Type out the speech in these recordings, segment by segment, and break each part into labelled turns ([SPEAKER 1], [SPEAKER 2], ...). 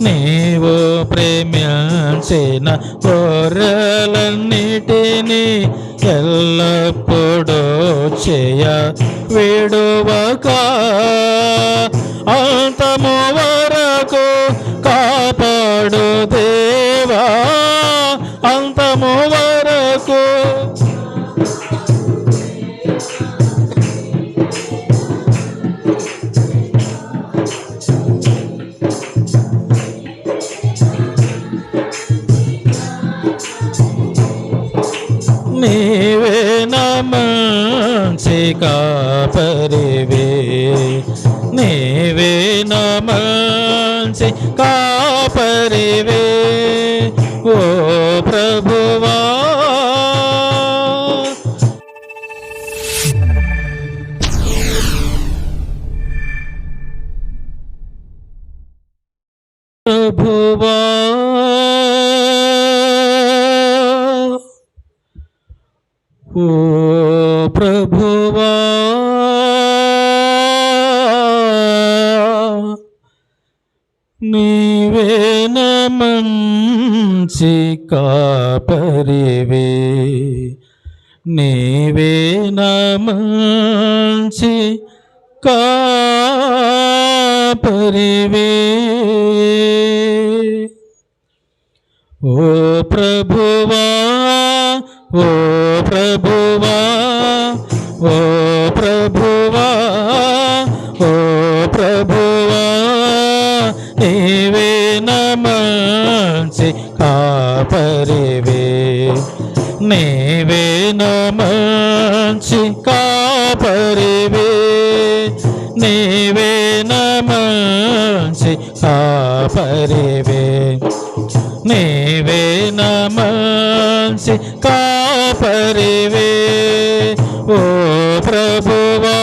[SPEAKER 1] నీవు ప్రేమించిన గొర్రెలన్నిటినీ ఎల్లప్పుడూ చేయ విడువక అంతము వరకు కాపాడు దేవా, అంతము వరకు నీవే నా మంచి కాపరివే, నీవే నా మంచి కాపరివే ఓ ప్రభువా. ప్రభువా ఓ ప్రభువా, నీవే నా మంచి కాపరివే, నీవే నా మంచి కాపరివే ఓ ప్రభువా, ఓ ప్రభువా, ఓ ప్రభువా, ఓ ప్రభువా, నీవే నా మంచి కాపరివే, నీవే నా మంచి కాపరివే, నీవే నా మంచి కాపరివే, నీవే నా మంచి కాపరివే ఓ ప్రభువా.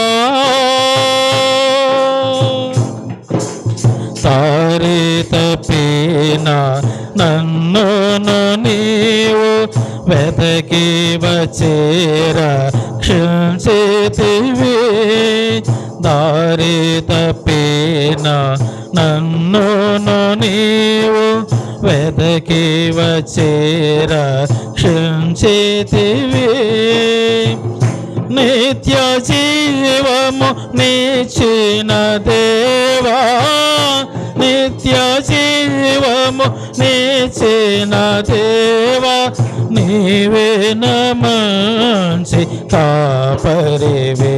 [SPEAKER 1] తారి తప్పిన నన్నును నీవు వెతకి వచ్చేరా క్షించితివి, దారి తప్పిన నన్నును నీవు వెతకి వచ్చేరా క్షించితివి, నిత్య జీవము నిచ్చిన దేవా, నిత్య జీవము నిచ్చిన దేవా, నీవే నా మంచి కాపరివే,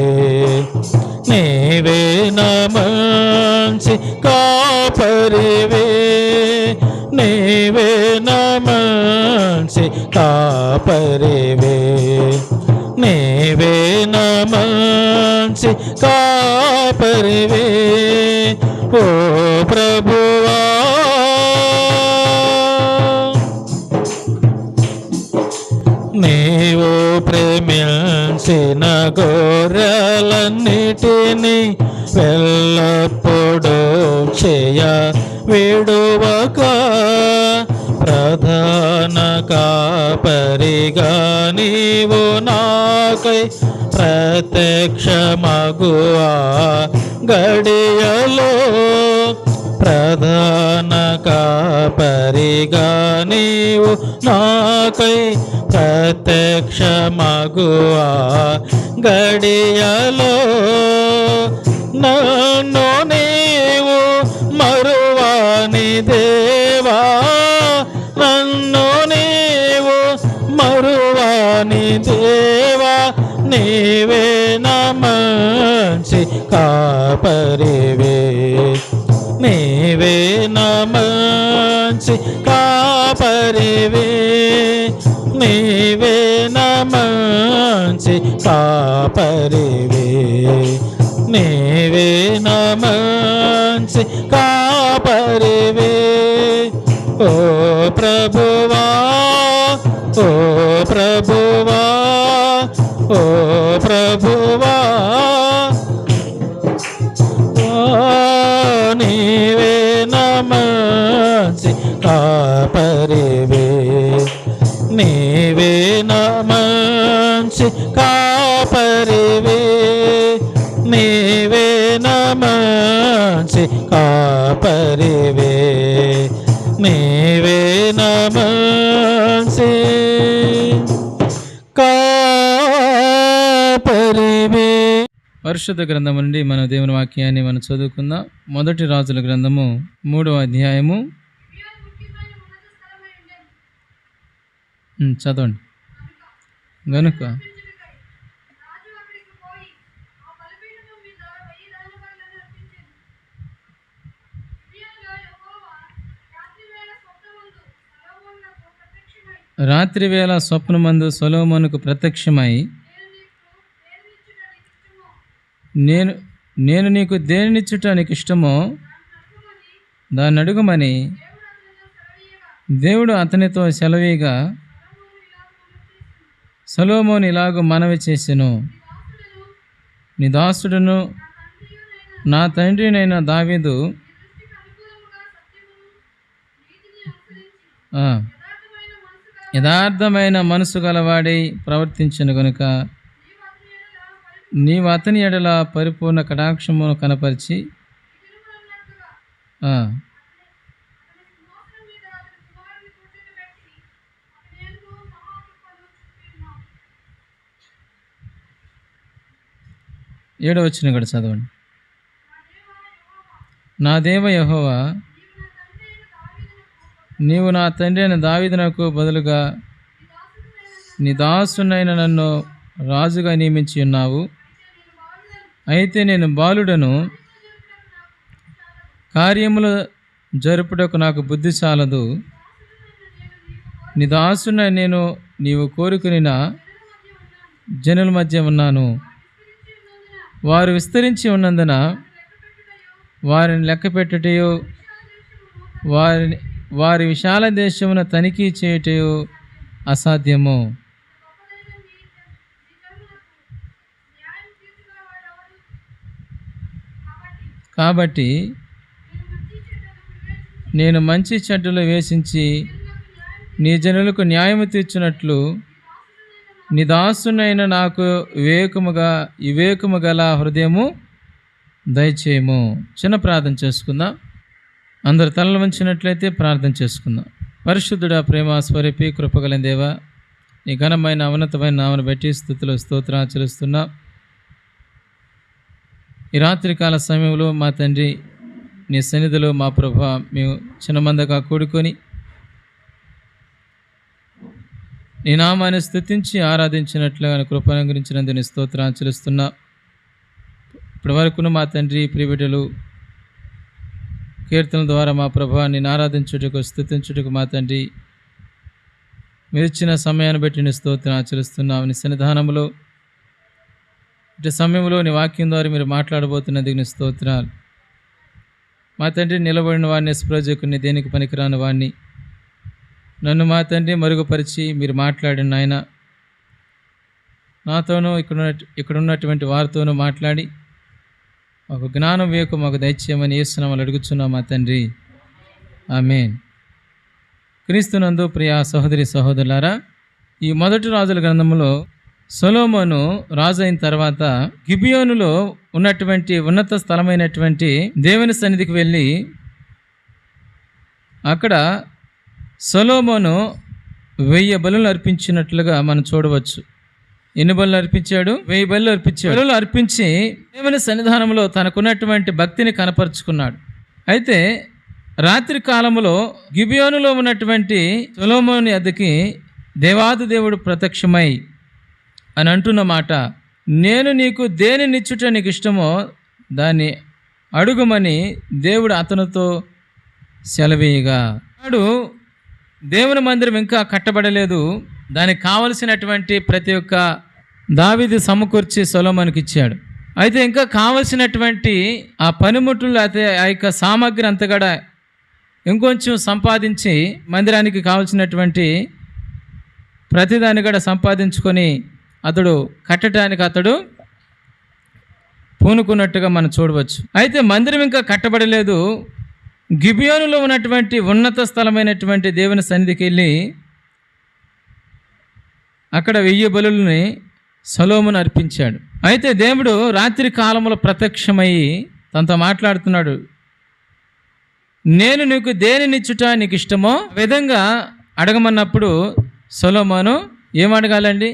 [SPEAKER 1] నీవే నా మంచి కాపరివే, నీవే నా మంచి కాపరివే, నీవే నా మంచి కాపరివే ఓ ప్రభువా. నీవు ప్రేమించిన గొర్రెలన్నిటినీ ఎల్లప్పుడూ చేయ విడువక ప్రధాన కాపరిగా నీవు నాకై ప్రత్యక్షమగువా గడియలో, ప్రధాన కాపరిగా నీవు నాకై ప్రత్యక్షమగువా గడియలో, నన్ను నీవు మరువాని దేవా, నన్ను నీవు మరువాని దేవా, నీవే నా మంచి కాపరివే, నీవే నా మంచి కాపరివే, నీవే నా మంచి కాపరివే, నీవే నా మంచి కాపరివే ఓ ప్రభువా, ఓ ప్రభువా, ఓ ప్రభువా, నీవే నా మంచి కాపరివే, నీవే నా మంచి కాపరివే, నీవే నా మంచి కాపరివే పరిశుద్ధ గ్రంథము నుండి మన దేవుని వాక్యాన్ని మనం చదువుకుందాం. మొదటి రాజుల గ్రంథము 3వ అధ్యాయము. చదవండి. గనుక రాత్రి వేళ స్వప్నమందు సొలొమోనుకు ప్రత్యక్షమై, నేను నీకు దేనినిచ్చుట నీకు ఇష్టమో దాన్ని అడుగుమని దేవుడు అతనితో సెలవీగా, సొలొమోను ఇలాగూ మనవి చేసెను, నీ దాసుడును నా తండ్రినైన దావీదు యథార్థమైన మనసు గలవాడై ప్రవర్తించను గనుక నీవు అతని ఎడల పరిపూర్ణ కటాక్షమును కనపరిచి ఏడవ వచనం కూడా చదవండి. నా దేవ యెహోవా, నీవు నా తండ్రి అయిన దావీదునకు బదులుగా నీ దాసునైన నన్ను రాజుగా నియమించి ఉన్నావు. అయితే నేను బాలుడను, కార్యములు జరుపుటకు నాకు బుద్ధి చాలదు. నీ దాసునైన నేను నీవు కోరుకునిన జనుల మధ్య ఉన్నాను. వారు విస్తరించి ఉన్నందున వారిని లెక్కపెట్టుటయో వారి విశాల దేశమున తనిఖీ చేయుటయో అసాధ్యము. కాబట్టి నేను మంచి చెడ్డలు వేసించి నీ జనులకు న్యాయము తీర్చున్నట్లు నీ దాసునైన నాకు వివేకము గల హృదయము దయచేయము. చిన్న ప్రార్థన చేసుకుందాం. అందరు తలలు వంచినట్లయితే ప్రార్థన చేసుకుందాం. పరిశుద్ధుడా, ప్రేమ స్వరూపి, కృపగల దేవా, నీ ఘనమైన ఉన్నతమైన నామను బట్టి స్తుతులు స్తోత్రాలు చెల్లిస్తున్నాం. ఈ రాత్రికాల సమయంలో మా తండ్రి నీ సన్నిధిలో మా ప్రభువా మేము చిన్నమందగా కూడుకొని నీ నామాన్ని స్తుతించి ఆరాధించినట్లుగా కృపను గురించినందుకు నీ స్తోత్రాలు చెల్లిస్తున్నా. ఇప్పటి వరకును మా తండ్రి ప్రియబిడ్డలు కీర్తనల ద్వారా మా ప్రభువా నేను ఆరాధించుటకు స్తుతించుటకు మా తండ్రి మీరు ఇచ్చిన సమయాన్ని బట్టి నీ స్తోత్రాలు చెల్లిస్తున్నావు. నీ సన్నిధానంలో ఇటు సమయంలో నీ వాక్యం ద్వారా మీరు మాట్లాడబోతున్నందుకు నీ స్తోత్రాలు. మా తండ్రి నిలబడిన వాడిని, స్ప్రోజకుని, దేనికి పనికిరాని వాడిని నన్ను మా తండ్రి మరుగుపరిచి మీరు మాట్లాడిన ఆయన నాతోనూ ఇక్కడ ఉన్నటువంటి వారితోనూ మాట్లాడి మాకు జ్ఞానం వేకు మాకు దయచేయమని యేసునామములో అడుగుచున్నాం మా తండ్రి, ఆమేన్. క్రీస్తునందు ప్రియ సహోదరి సహోదరులారా, ఈ మొదటి రాజుల గ్రంథంలో సొలొమోను రాజు అయిన తర్వాత గిబియోనులో ఉన్నటువంటి ఉన్నత స్థలమైనటువంటి దేవుని సన్నిధికి వెళ్ళి అక్కడ సొలొమోను 1000 బలులు అర్పించినట్లుగా మనం చూడవచ్చు. ఎన్ని బలులు అర్పించాడు? 1000 బలులు అర్పించాడు. బలులు అర్పించి దేవుని సన్నిధానంలో తనకున్నటువంటి భక్తిని కనపరుచుకున్నాడు. అయితే రాత్రి కాలంలో గిబియోనులో ఉన్నటువంటి సొలొమోను యొద్దకి దేవాది దేవుడు ప్రత్యక్షమై అని అంటున్న మాట, నేను నీకు దేనినిచ్చుట నీకు ఇష్టమో దాన్ని అడుగుమని దేవుడు అతనితో సెలవీయగా. నాడు దేవుని మందిరం ఇంకా కట్టబడలేదు. దానికి కావలసినటువంటి ప్రతి ఒక్క దావీదు సమకూర్చి సొలొమోనుకి ఇచ్చాడు. అయితే ఇంకా కావలసినటువంటి ఆ పనిముట్లు అయితే ఆ యొక్క సామాగ్రి అంతా కూడా ఇంకొంచెం సంపాదించి మందిరానికి కావలసినటువంటి ప్రతిదాన్ని కూడా సంపాదించుకొని అతడు కట్టడానికి అతడు పూనుకున్నట్టుగా మనం చూడవచ్చు. అయితే మందిరం ఇంకా కట్టబడలేదు. గిబియోనులో ఉన్నటువంటి ఉన్నత స్థలమైనటువంటి దేవుని సన్నిధికి వెళ్ళి అక్కడ 1000 బలులని సొలొమోను అర్పించాడు. అయితే దేవుడు రాత్రి కాలంలో ప్రత్యక్షమయ్యి తనతో మాట్లాడుతున్నాడు, నేను నీకు దేనినిచ్చుట నీకు ఇష్టమో విధంగా అడగమన్నప్పుడు సొలొమోను ఏమడగాలండి?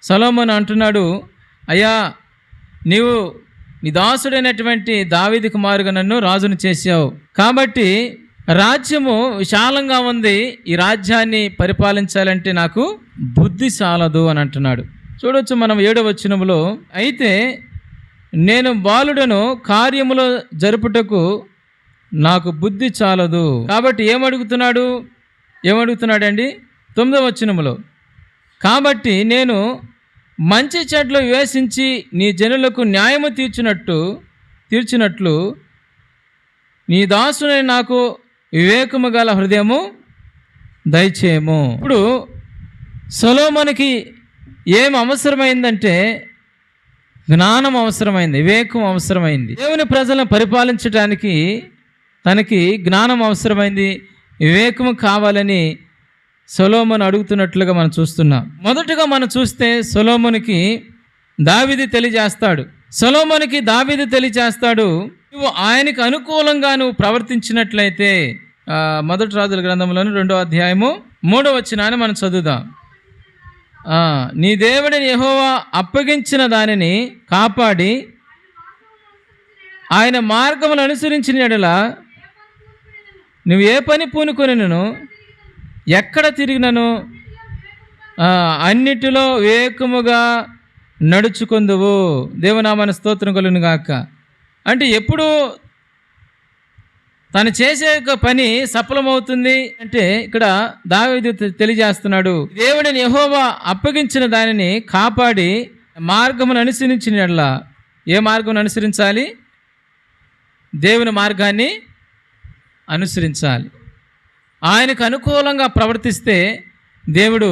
[SPEAKER 1] సొలొమోను అంటున్నాడు, అయ్యా నీవు నీ దాసుడైనటువంటి దావీదు కుమారుగా నన్ను రాజును చేశావు, కాబట్టి రాజ్యము విశాలంగా ఉంది, ఈ రాజ్యాన్ని పరిపాలించాలంటే నాకు బుద్ధి చాలదు అని అంటున్నాడు. చూడవచ్చు మనం 7వ వచనములో, అయితే నేను బాలుడను, కార్యములో జరుపుటకు నాకు బుద్ధి చాలదు. కాబట్టి ఏమడుగుతున్నాడండి 9వ వచనములో, కాబట్టి నేను మంచి చెడ్లు వివేచించి నీ జనులకు న్యాయము తీర్చినట్లు నీ దాసుని నాకు వివేకము గల హృదయము దయచేయము. ఇప్పుడు సొలొమోనుకి ఏం అవసరమైందంటే జ్ఞానం అవసరమైంది, వివేకం అవసరమైంది. దేవుని ప్రజలను పరిపాలించడానికి తనకి జ్ఞానం అవసరమైంది, వివేకము కావాలని సొలొమోను అడుగుతున్నట్లుగా మనం చూస్తున్నాం. మొదటగా మనం చూస్తే సొలొమోనుకి దావీదు తెలియజేస్తాడు. నువ్వు ఆయనకు అనుకూలంగా నువ్వు ప్రవర్తించినట్లయితే, మొదటి రాజుల గ్రంథంలోని 2వ అధ్యాయము 3వ వచనాన్ని మనం చదువుదాం. నీ దేవుడిని యెహోవా అప్పగించిన దానిని కాపాడి ఆయన మార్గములు అనుసరించిన యెడల నువ్వు ఏ పని పూనుకొనినను ఎక్కడ తిరిగినను అన్నిటిలో వివేకముగా నడుచుకొందువు. దేవనామాన స్తోత్రం కలుగును గాక. అంటే ఎప్పుడు తను చేసే పని సఫలమవుతుంది అంటే ఇక్కడ దావీదు తెలియజేస్తున్నాడు, దేవుడిని యెహోవా అప్పగించిన దానిని కాపాడి మార్గమును అనుసరించిన యెడల. ఏ మార్గం అనుసరించాలి? దేవుని మార్గాన్ని అనుసరించాలి. ఆయనకు అనుకూలంగా ప్రవర్తిస్తే దేవుడు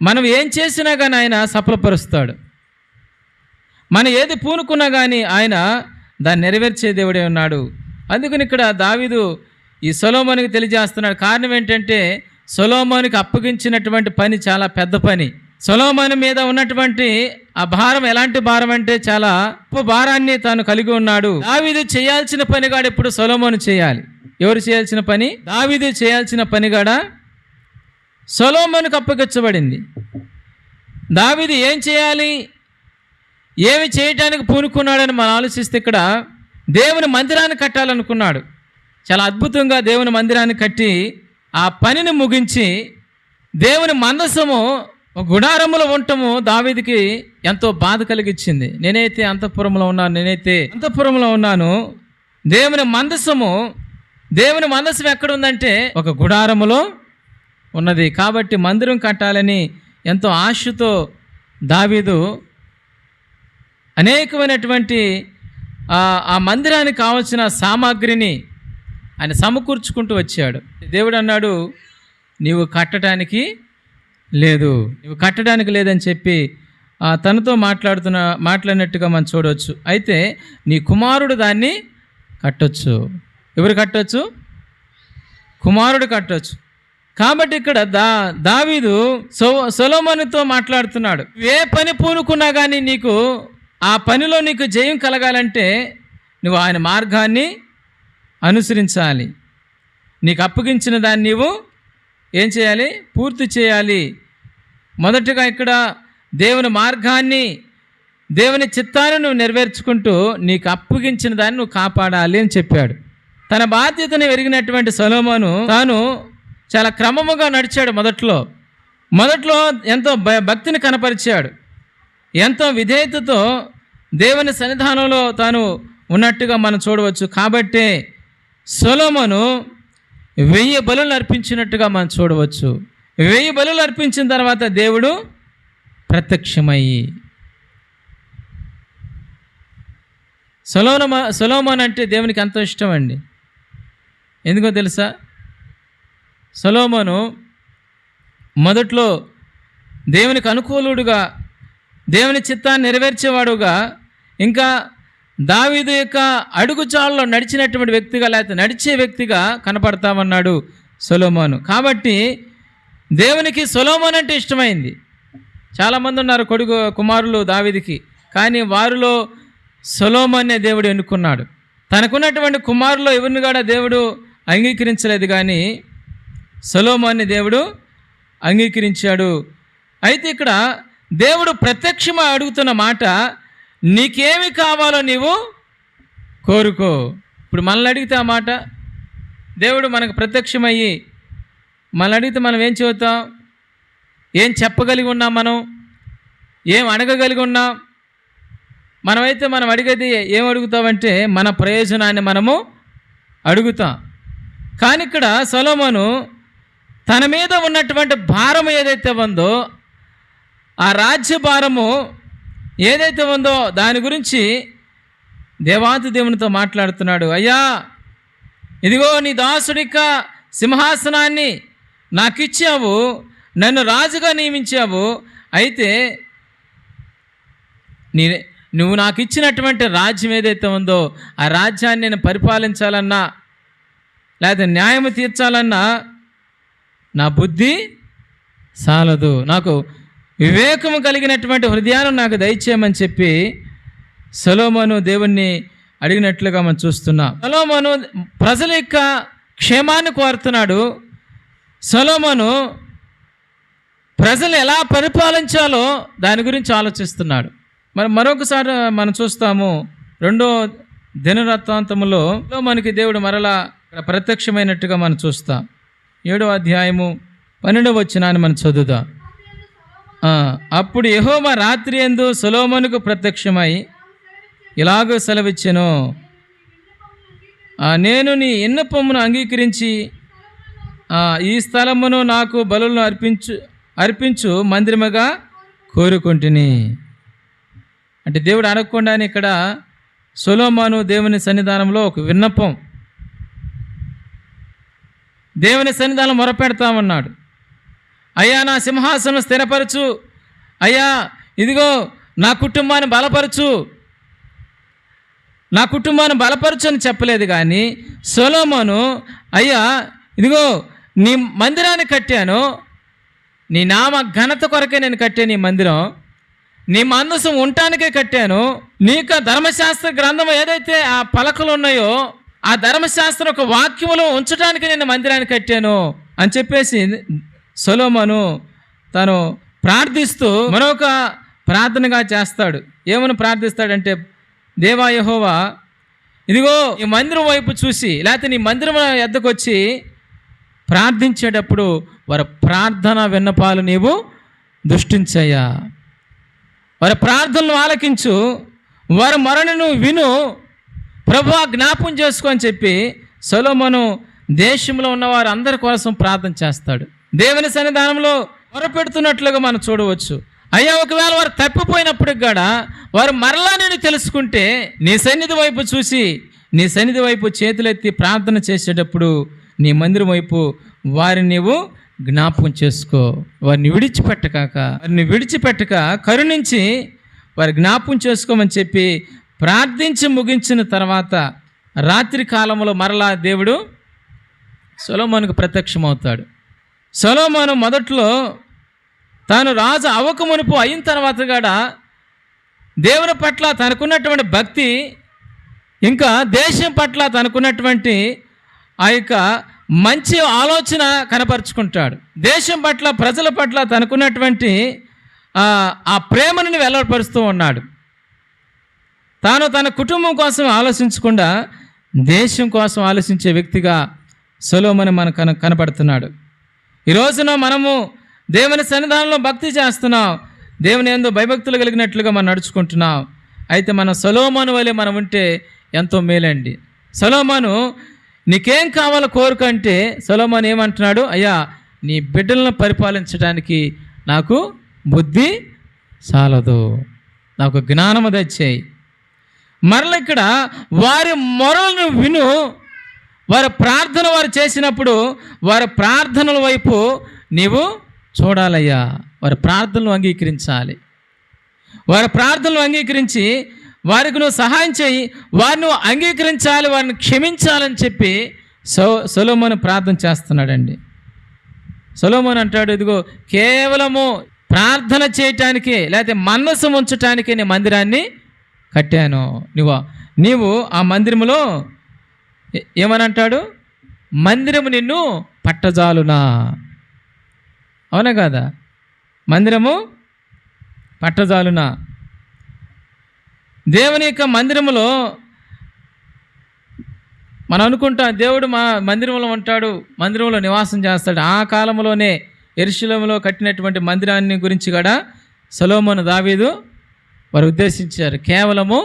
[SPEAKER 1] మనం ఏం చేసినా కానీ ఆయన సఫలపరుస్తాడు. మనం ఏది పూనుకున్నా కానీ ఆయన దాన్ని నెరవేర్చే దేవుడే ఉన్నాడు. అందుకని ఇక్కడ దావీదు ఈ సొలొమోనుకి తెలియజేస్తున్నాడు. కారణం ఏంటంటే సొలొమోనుకి అప్పగించినటువంటి పని చాలా పెద్ద పని. సొలొమోను మీద ఉన్నటువంటి ఆ భారం ఎలాంటి భారం అంటే చాలా గొప్ప భారాన్ని తాను కలిగి ఉన్నాడు. దావీదు చేయాల్సిన పనిగాడు ఎప్పుడు సొలొమోను చేయాలి. ఎవరు చేయాల్సిన పని? దావీదు చేయాల్సిన పనిగాడ సొలొమోనుకు అప్పగించబడింది. దావీదు ఏం చేయాలి, ఏమి చేయటానికి పూనుకున్నాడని మనం ఆలోచిస్తే ఇక్కడ దేవుని మందిరాన్ని కట్టాలనుకున్నాడు. చాలా అద్భుతంగా దేవుని మందిరాన్ని కట్టి ఆ పనిని ముగించి దేవుని మందసము గుడారములో ఉండటము దావీదుకి ఎంతో బాధ కలిగించింది. నేనైతే అంతఃపురంలో ఉన్నాను, దేవుని మందసం ఎక్కడుందంటే ఒక గుడారములో ఉన్నది. కాబట్టి మందిరం కట్టాలని ఎంతో ఆశతో దావీదు అనేకమైనటువంటి ఆ మందిరానికి కావలసిన సామాగ్రిని ఆయన సమకూర్చుకుంటూ వచ్చాడు. దేవుడు అన్నాడు, నీవు కట్టడానికి లేదని చెప్పి తనతో మాట్లాడినట్టుగా మనం చూడవచ్చు. అయితే నీ కుమారుడు దాన్ని కట్టొచ్చు. ఎవరు కట్టొచ్చు? కుమారుడు కట్టొచ్చు. కాబట్టి ఇక్కడ దావీదు సొలొమోనుతో మాట్లాడుతున్నాడు. ఏ పని పూనుకున్నా కానీ నీకు ఆ పనిలో నీకు జయం కలగాలంటే నువ్వు ఆయన మార్గాన్ని అనుసరించాలి. నీకు అప్పగించిన దాన్ని నీవు ఏం చేయాలి? పూర్తి చేయాలి. మొదటగా ఇక్కడ దేవుని మార్గాన్ని, దేవుని చిత్తాన్ని నువ్వు నెరవేర్చుకుంటూ నీకు అప్పగించిన దాన్ని నువ్వు కాపాడాలి అని చెప్పాడు. తన బాధ్యతను ఎరిగినటువంటి సొలొమోను తాను చాలా క్రమముగా నడిచాడు. మొదట్లో ఎంతో భక్తిని కనపరిచాడు, ఎంతో విధేయతతో దేవుని సన్నిధానంలో తాను ఉన్నట్టుగా మనం చూడవచ్చు. కాబట్టే సొలొమోను 1000 బలులు అర్పించినట్టుగా మనం చూడవచ్చు. 1000 బలులు అర్పించిన తర్వాత దేవుడు ప్రత్యక్షమయ్యి, సొలొమోను అంటే దేవునికి ఎంతో ఇష్టం అండి. ఎందుకో తెలుసా? సొలొమోను మొదట్లో దేవునికి అనుకూలుడుగా, దేవుని చిత్తాన్ని నెరవేర్చేవాడుగా, ఇంకా దావీదు యొక్క అడుగుజాడల్లో నడిచినటువంటి వ్యక్తిగా, లేకపోతే నడిచే వ్యక్తిగా కనపడతామన్నాడు సొలొమోను. కాబట్టి దేవునికి సొలొమోను అంటే ఇష్టమైంది. చాలామంది ఉన్నారు కుమారులు దావీదుకి, కానీ వారిలో సొలొమోన్నే దేవుడు ఎన్నుకున్నాడు. తనకున్నటువంటి కుమారులో ఎవరిని కూడా దేవుడు అంగీకరించలేదు, కానీ సొలొమోన్ని దేవుడు అంగీకరించాడు. అయితే ఇక్కడ దేవుడు ప్రత్యక్షమై అడుగుతున్న మాట, నీకేమి కావాలో నీవు కోరుకో. ఇప్పుడు మనల్ని అడిగితే ఆ మాట, దేవుడు మనకు ప్రత్యక్షమయ్యి మనల్ని అడిగితే మనం ఏం చెబుతాం? ఏం చెప్పగలిగి ఉన్నాం? మనం ఏం అడగగలిగి ఉన్నాం? మనమైతే మనం అడిగేది ఏం అడుగుతామంటే మన ప్రయోజనాన్ని మనము అడుగుతాం. కానీ ఇక్కడ సొలొమోను తన మీద ఉన్నటువంటి భారం ఏదైతే ఉందో, ఆ రాజ్య భారము ఏదైతే ఉందో దాని గురించి దేవాది దేవునితో మాట్లాడుతున్నాడు. అయ్యా, ఇదిగో నీ దాసుడిక సింహాసనాన్ని నాకు ఇచ్చావు, నన్ను రాజుగా నియమించావు. అయితే నువ్వు నాకు ఇచ్చినటువంటి రాజ్యం ఏదైతే ఉందో ఆ రాజ్యాన్ని నేను పరిపాలించాలన్నా లేదా న్యాయం తీర్చాలన్నా నా బుద్ధి సాలదు, నాకు వివేకము కలిగినటువంటి హృదయాన్ని నాకు దయచేయమని చెప్పి సొలొమోను దేవుణ్ణి అడిగినట్లుగా మనం చూస్తున్నాం. సొలొమోను ప్రజల యొక్క క్షేమాన్ని కోరుతున్నాడు. సొలొమోను ప్రజలు ఎలా పరిపాలించాలో దాని గురించి ఆలోచిస్తున్నాడు. మరొకసారి మనం చూస్తాము, 2వ దినవృత్తాంతములో మనకి దేవుడు మరలా ప్రత్యక్షమైనట్టుగా మనం చూస్తాం. 7వ అధ్యాయము 12వ వచనాన్ని మనం చదువుదాం. అప్పుడు యెహోవా రాత్రి యందు సొలొమోనుకు ప్రత్యక్షమై ఇలాగ సెలవిచ్చెను, నేను నీ విన్నపమును అంగీకరించి ఈ స్థలమును నాకు బలులను అర్పించు మందిరముగా కోరుకుంటుని. అంటే దేవుడు అడగకుండానే ఇక్కడ సొలొమోను దేవుని సన్నిధానంలో ఒక విన్నపం, దేవుని సన్నిధానం మొరపెడతామన్నాడు. అయ్యా, నా సింహాసనం స్థిరపరచు, అయ్యా ఇదిగో నా కుటుంబాన్ని బలపరచు, నా కుటుంబాన్ని బలపరచు అని చెప్పలేదు. కానీ సొలొమోను, అయ్యా ఇదిగో నీ మందిరాన్ని కట్టాను, నీ నామ ఘనత కొరకే నేను కట్టాను ఈ మందిరం, నీ మందసం ఉండటానికే కట్టాను, నీకు ధర్మశాస్త్ర గ్రంథం ఏదైతే ఆ పలకలు ఉన్నాయో ఆ ధర్మశాస్త్రం ఒక వాక్యములో ఉంచడానికి నేను మందిరాన్ని కట్టాను అని చెప్పేసి సొలొమోను తను ప్రార్థిస్తూ మరొక ప్రార్థనగా చేస్తాడు. ఏమని ప్రార్థిస్తాడంటే, దేవా యెహోవా, ఇదిగో ఈ మందిరం వైపు చూసి లేకపోతే నీ మందిరం ఎద్దకు వచ్చి ప్రార్థించేటప్పుడు వారి ప్రార్థన విన్నపాలు నీవు దృష్టించయ్యా, వారి ప్రార్థనలు ఆలకించు, వారి మొరను విను, ప్రభువా జ్ఞాపం చేసుకో అని చెప్పి సొలొమోను దేశంలో ఉన్న వారు అందరి కోసం ప్రార్థన చేస్తాడు. దేవుని సన్నిధానంలో మొరపెడుతున్నట్లుగా మనం చూడవచ్చు. అయ్యా, ఒకవేళ వారు తప్పిపోయినప్పటికి కూడా వారు మరలా నేను తెలుసుకుంటే నీ సన్నిధి వైపు చూసి నీ సన్నిధి వైపు చేతులెత్తి ప్రార్థన చేసేటప్పుడు నీ మందిరం వైపు వారిని నీవు జ్ఞాపకం చేసుకో, వారిని విడిచిపెట్టక కరుణించి వారి జ్ఞాపకం చేసుకోమని చెప్పి ప్రార్థించి ముగించిన తర్వాత రాత్రి కాలంలో మరలా దేవుడు సొలొమోనుకు ప్రత్యక్షమవుతాడు. సొలొమోను మొదట్లో తాను రాజు అవ్వకమునుపు అయిన తర్వాత కూడా దేవుని పట్ల తనకున్నటువంటి భక్తి, ఇంకా దేశం పట్ల తనకున్నటువంటి ఆ యొక్క మంచి ఆలోచన కనపరుచుకుంటాడు. దేశం పట్ల ప్రజల పట్ల తనకున్నటువంటి ఆ ప్రేమను వెల్లడిపరుస్తూ ఉన్నాడు. తాను తన కుటుంబం కోసం ఆలోచించకుండా దేశం కోసం ఆలోచించే వ్యక్తిగా సొలొమోను మనకు కనపడుతున్నాడు. ఈ రోజున మనము దేవుని సన్నిధానంలో భక్తి చేస్తున్నాం, దేవుని యందు భయభక్తులు కలిగినట్లుగా మనం నడుచుకుంటున్నాం. అయితే మన సొలొమోను వలె మనం ఉంటే ఎంతో మేలండి. సొలొమోను నీకేం కావాలో కోరుకంటే సొలొమోను ఏమంటున్నాడు, అయ్యా నీ బిడ్డలను పరిపాలించడానికి నాకు బుద్ధి చాలదు, నాకు జ్ఞానము దయచేయి. మరల ఇక్కడ వారి మొరలను విను, వారి ప్రార్థన వారు చేసినప్పుడు వారి ప్రార్థనల వైపు నీవు చూడాలయ్యా, వారి ప్రార్థనలు అంగీకరించాలి. వారి ప్రార్థనలు అంగీకరించి వారికి నువ్వు సహాయం చేయి, వారిని అంగీకరించాలి, వారిని క్షమించాలని చెప్పి సొలొమోను ప్రార్థన చేస్తున్నాడండి. సొలొమోను అంటాడు, ఇదిగో కేవలము ప్రార్థన చేయటానికే లేకపోతే మనసు ఉంచటానికే నేను మందిరాన్ని కట్టాను. నీవు ఆ మందిరములో ఏమని అంటాడు, మందిరము నిన్ను పట్టజాలునా, అవునా కదా? మందిరము పట్టజాలున. దేవుని యొక్క మందిరములో మనం అనుకుంటాం దేవుడు మా మందిరంలో ఉంటాడు, మందిరంలో నివాసం చేస్తాడు. ఆ కాలంలోనే యెరూషలేములో కట్టినటువంటి మందిరాన్ని గురించి కూడా సొలొమోను, దావీదు వారు ఉద్దేశించారు. కేవలము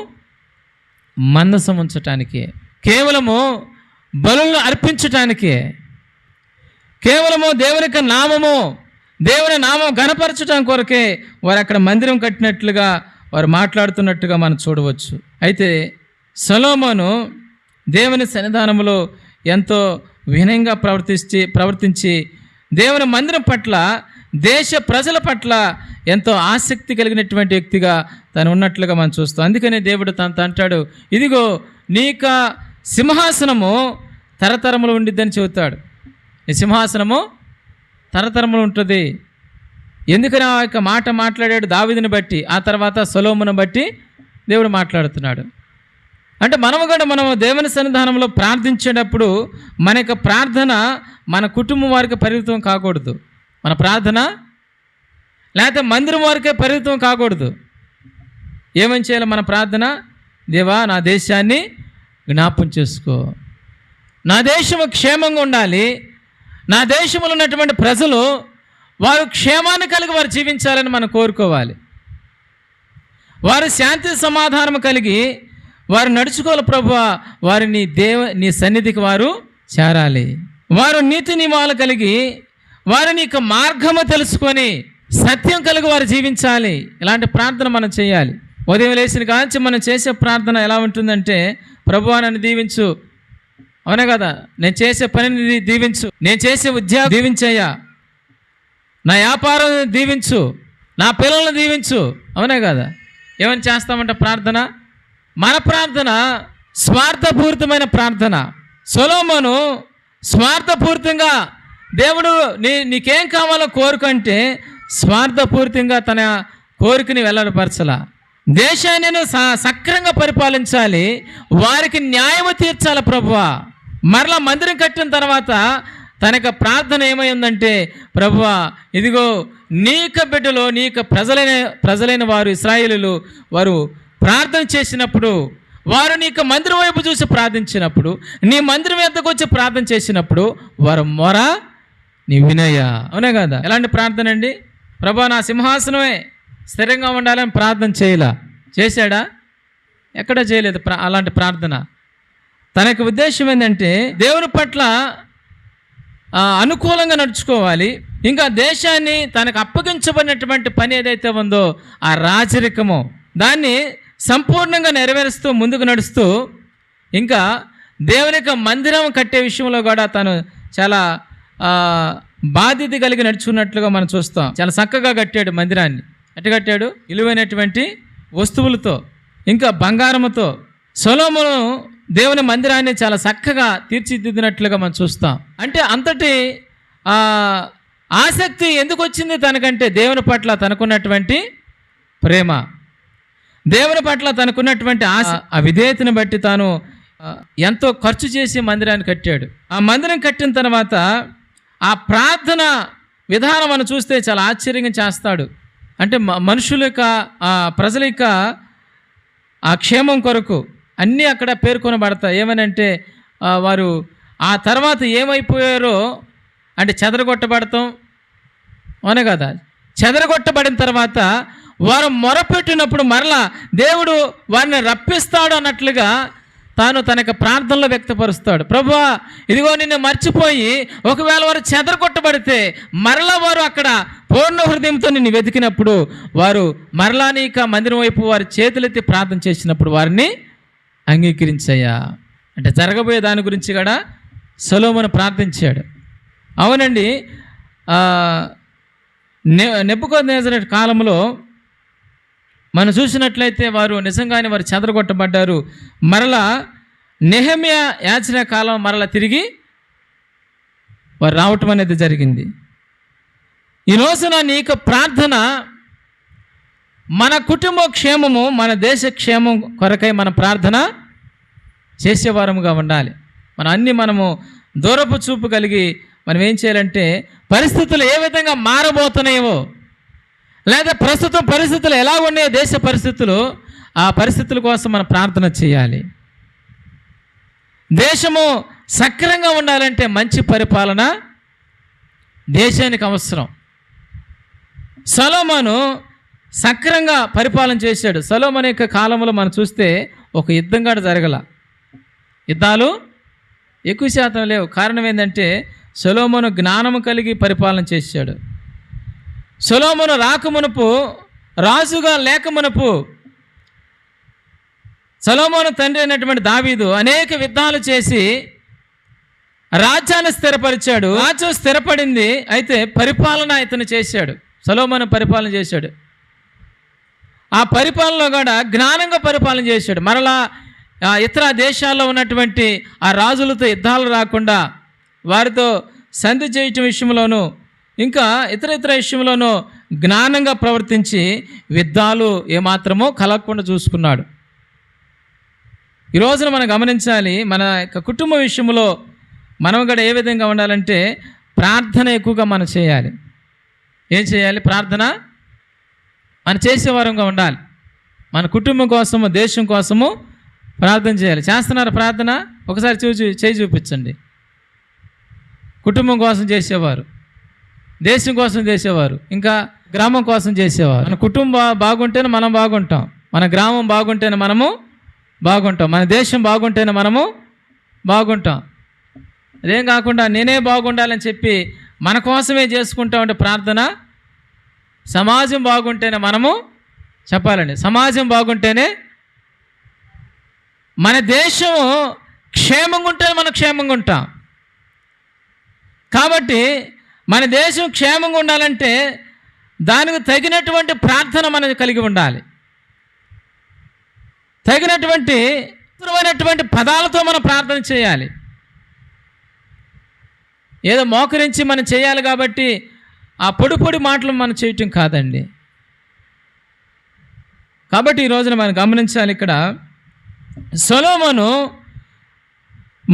[SPEAKER 1] మందసం ఉంచటానికే, కేవలము బలులను అర్పించటానికే, కేవలము దేవుని యొక్క నామము, దేవుని నామం గణపరచడం కొరకే వారు అక్కడ మందిరం కట్టినట్లుగా వారు మాట్లాడుతున్నట్టుగా మనం చూడవచ్చు. అయితే సొలొమోను దేవుని సన్నిధానంలో ఎంతో వినయంగా ప్రవర్తించి దేవుని మందిరం పట్ల, దేశ ప్రజల పట్ల ఎంతో ఆసక్తి కలిగినటువంటి వ్యక్తిగా తను ఉన్నట్లుగా మనం చూస్తాం. అందుకనే దేవుడు తనతో అంటాడు, ఇదిగో నీక సింహాసనము తరతరములు ఉండిద్దని చెబుతాడు. ఈ సింహాసనము తరతరములు ఉంటుంది. ఎందుకని ఆ యొక్క మాట మాట్లాడాడు? దావీదుని బట్టి, ఆ తర్వాత సొలొమోనును బట్టి దేవుడు మాట్లాడుతున్నాడు. అంటే మనము దేవుని సన్నిధానంలో ప్రార్థించేటప్పుడు మన యొక్క ప్రార్థన మన కుటుంబం వారికి పరిమితం కాకూడదు. మన ప్రార్థన లేకపోతే మందిరం వారికే పరిమితం కాకూడదు. ఏమని చేయాలి మన ప్రార్థన? దేవా, నా దేశాన్ని జ్ఞాపం చేసుకో, నా దేశము క్షేమంగా ఉండాలి, నా దేశంలో ఉన్నటువంటి ప్రజలు వారు క్షేమాన్ని కలిగి వారు జీవించాలని మనం కోరుకోవాలి. వారు శాంతి సమాధానం కలిగి వారు నడుచుకోవాలి ప్రభువా. వారిని నీ సన్నిధికి వారు చేరాలి. వారు నీతి నియమాలు కలిగి వారు నీకు మార్గము తెలుసుకొని సత్యం కలిగి వారు జీవించాలి. ఇలాంటి ప్రార్థన మనం చేయాలి. ఉదయం లేచిన కాంచి మనం చేసే ప్రార్థన ఎలా ఉంటుందంటే, ప్రభువా నన్ను దీవించు, అవునా కదా, నేను చేసే పనిని దీవించు, నేను చేసే ఉద్యోగం దీవించయ్యా, నా వ్యాపారం దీవించు, నా పిల్లలను దీవించు, అవునా కదా. ఏమని చేస్తామంటే ప్రార్థన, మన ప్రార్థన స్వార్థపూరితమైన ప్రార్థన. సొలొమోను స్వార్థపూరితంగా దేవుడు నీకేం కావాలో కోరుకంటే స్వార్థపూరితంగా తన కోరికని వెల్లడిపరచలా. దేశాన్ని సక్రంగా పరిపాలించాలి, వారికి న్యాయము తీర్చాలి ప్రభువా. మరలా మందిరం కట్టిన తర్వాత తనకు ప్రార్థన ఏమైందంటే, ప్రభువా ఇదిగో నీక బిడ్డలో నీక ప్రజలైన వారు ఇశ్రాయేలీయులు వారు ప్రార్థన చేసినప్పుడు, వారు నీకు మందిరం వైపు చూసి ప్రార్థించినప్పుడు, నీ మందిరం వద్దకు వచ్చి ప్రార్థన చేసినప్పుడు వారు మొర నీ వినయ్యా. అవునే కదా. ఎలాంటి ప్రార్థన అండి? ప్రభువా నా సింహాసనమే స్థిరంగా ఉండాలని ప్రార్థన చేశాడా? ఎక్కడ చేయలేదు అలాంటి ప్రార్థన. తనకు ఉద్దేశం ఏంటంటే దేవుని పట్ల అనుకూలంగా నడుచుకోవాలి. ఇంకా దేశాన్ని తనకు అప్పగించబడినటువంటి పని ఏదైతే ఉందో ఆ రాజరికము దాన్ని సంపూర్ణంగా నెరవేరుస్తూ ముందుకు నడుస్తూ, ఇంకా దేవుని యొక్క మందిరం కట్టే విషయంలో కూడా తను చాలా బాధ్యత కలిగి నడుచుకున్నట్లుగా మనం చూస్తాం. చాలా చక్కగా కట్టాడు మందిరాన్ని. ఎట్లా కట్టాడు? విలువైనటువంటి వస్తువులతో, ఇంకా బంగారముతో సొలొమోను దేవుని మందిరాన్ని చాలా చక్కగా తీర్చిదిద్దినట్లుగా మనం చూస్తాం. అంటే అంతటి ఆసక్తి ఎందుకు వచ్చింది తనకంటే? దేవుని పట్ల తనకున్నటువంటి ప్రేమ, దేవుని పట్ల తనకున్నటువంటి ఆశ, ఆ విధేయతను బట్టి తాను ఎంతో ఖర్చు చేసి మందిరాన్ని కట్టాడు. ఆ మందిరం కట్టిన తర్వాత ఆ ప్రార్థన విధానం మనం చూస్తే చాలా ఆశ్చర్యంగా చేస్తాడు. అంటే మనుషుల యొక్క ప్రజల యొక్క ఆ క్షేమం కొరకు అన్నీ అక్కడ పేర్కొనబడతాయి. ఏమనంటే వారు ఆ తర్వాత ఏమైపోయారో అంటే చెదరగొట్టబడతాం, అవునే కదా. చెదరగొట్టబడిన తర్వాత వారు మొరపెట్టినప్పుడు మరలా దేవుడు వారిని రప్పిస్తాడు అన్నట్లుగా తాను తనకు ప్రార్థనలో వ్యక్తపరుస్తాడు. ప్రభువా ఇదిగో నిన్ను మర్చిపోయి ఒకవేళ వారు చెదరగొట్టబడితే మరలా వారు అక్కడ పూర్ణ హృదయంతో నిన్ను వెతికినప్పుడు వారు మరలా నీక మందిరం వైపు వారి చేతులెత్తి ప్రార్థన చేసినప్పుడు వారిని అంగీకరించయ్యా. అంటే జరగబోయే దాని గురించి కూడా సొలొమోను ప్రార్థించాడు. అవునండి, నెబుకద్నెజరు కాలంలో మనం చూసినట్లయితే వారు నిజంగానే వారు చెదరగొట్టబడ్డారు. మరలా నెహెమ్యా యాజన కాలం మరలా తిరిగి వారు రావటం అనేది జరిగింది. ఈ రోజున నీకు ప్రార్థన మన కుటుంబ క్షేమము, మన దేశ క్షేమం కొరకై మన ప్రార్థన చేసేవారముగా ఉండాలి. మనము దూరపు చూపు కలిగి మనం ఏం చేయాలంటే పరిస్థితులు ఏ విధంగా మారబోతున్నాయో, లేదా ప్రస్తుతం పరిస్థితులు ఎలా ఉన్నాయో దేశ పరిస్థితులు, ఆ పరిస్థితుల కోసం మనం ప్రార్థన చేయాలి. దేశము సక్రమంగా ఉండాలంటే మంచి పరిపాలన దేశానికి అవసరం. సొలొమోను సక్రమంగా పరిపాలన చేశాడు. సొలొమోను యొక్క కాలంలో మనం చూస్తే ఒక యుద్ధం కూడా జరగల, యుద్ధాలు ఎక్కువ శాతం లేవు. కారణం ఏంటంటే సొలొమోను జ్ఞానము కలిగి పరిపాలన చేశాడు. సొలొమోను రాకమునుపు, రాజుగా లేకమునుపు సొలొమోను తండ్రి అయినటువంటి దావీదు అనేక యుద్ధాలు చేసి రాజ్యాన్ని స్థిరపరిచాడు. రాజ్యం స్థిరపడింది, అయితే పరిపాలన ఇతను చేశాడు. సొలొమోను పరిపాలన చేశాడు. ఆ పరిపాలనలో కూడా జ్ఞానంగా పరిపాలన చేశాడు. మరలా ఇతర దేశాల్లో ఉన్నటువంటి ఆ రాజులతో యుద్ధాలు రాకుండా, వారితో సంధి చేయటం విషయంలోనూ, ఇంకా ఇతర విషయంలోనూ జ్ఞానంగా ప్రవర్తించి యుద్ధాలు ఏమాత్రమో కలగకుండా చూసుకున్నాడు. ఈ రోజున మనం గమనించాలి, మన యొక్క కుటుంబ విషయంలో మనం కూడా ఏ విధంగా ఉండాలంటే ప్రార్థన ఎక్కువగా మనం చేయాలి. ఏం చేయాలి? ప్రార్థన మనం చేసేవారంగా ఉండాలి. మన కుటుంబం కోసము, దేశం కోసము ప్రార్థన చేయాలి. చేస్తున్నారు ప్రార్థన? ఒకసారి చేయి చూపించండి. కుటుంబం కోసం చేసేవారు, దేశం కోసం చేసేవారు, ఇంకా గ్రామం కోసం చేసేవారు. మన కుటుంబం బాగుంటేనే మనం బాగుంటాం, మన గ్రామం బాగుంటేనే మనము బాగుంటాం, మన దేశం బాగుంటేనే మనము బాగుంటాం. అదేం కాకుండా నేనే బాగుండాలని చెప్పి మన కోసమే చేసుకుంటా ఉంటే ప్రార్థన. సమాజం బాగుంటేనే మనము చెప్పాలండి, సమాజం బాగుంటేనే, మన దేశం క్షేమంగా ఉంటేనే మనం క్షేమంగా ఉంటాం. కాబట్టి మన దేశం క్షేమంగా ఉండాలంటే దానికి తగినటువంటి ప్రార్థన మనం కలిగి ఉండాలి. తగినటువంటి పదాలతో మనం ప్రార్థన చేయాలి. ఏదో మోకరించి మనం చేయాలి కాబట్టి ఆ పొడి మాటలు మనం చేయటం కాదండి. కాబట్టి ఈ రోజున మనం గమనించాలి, ఇక్కడ సొలొమోను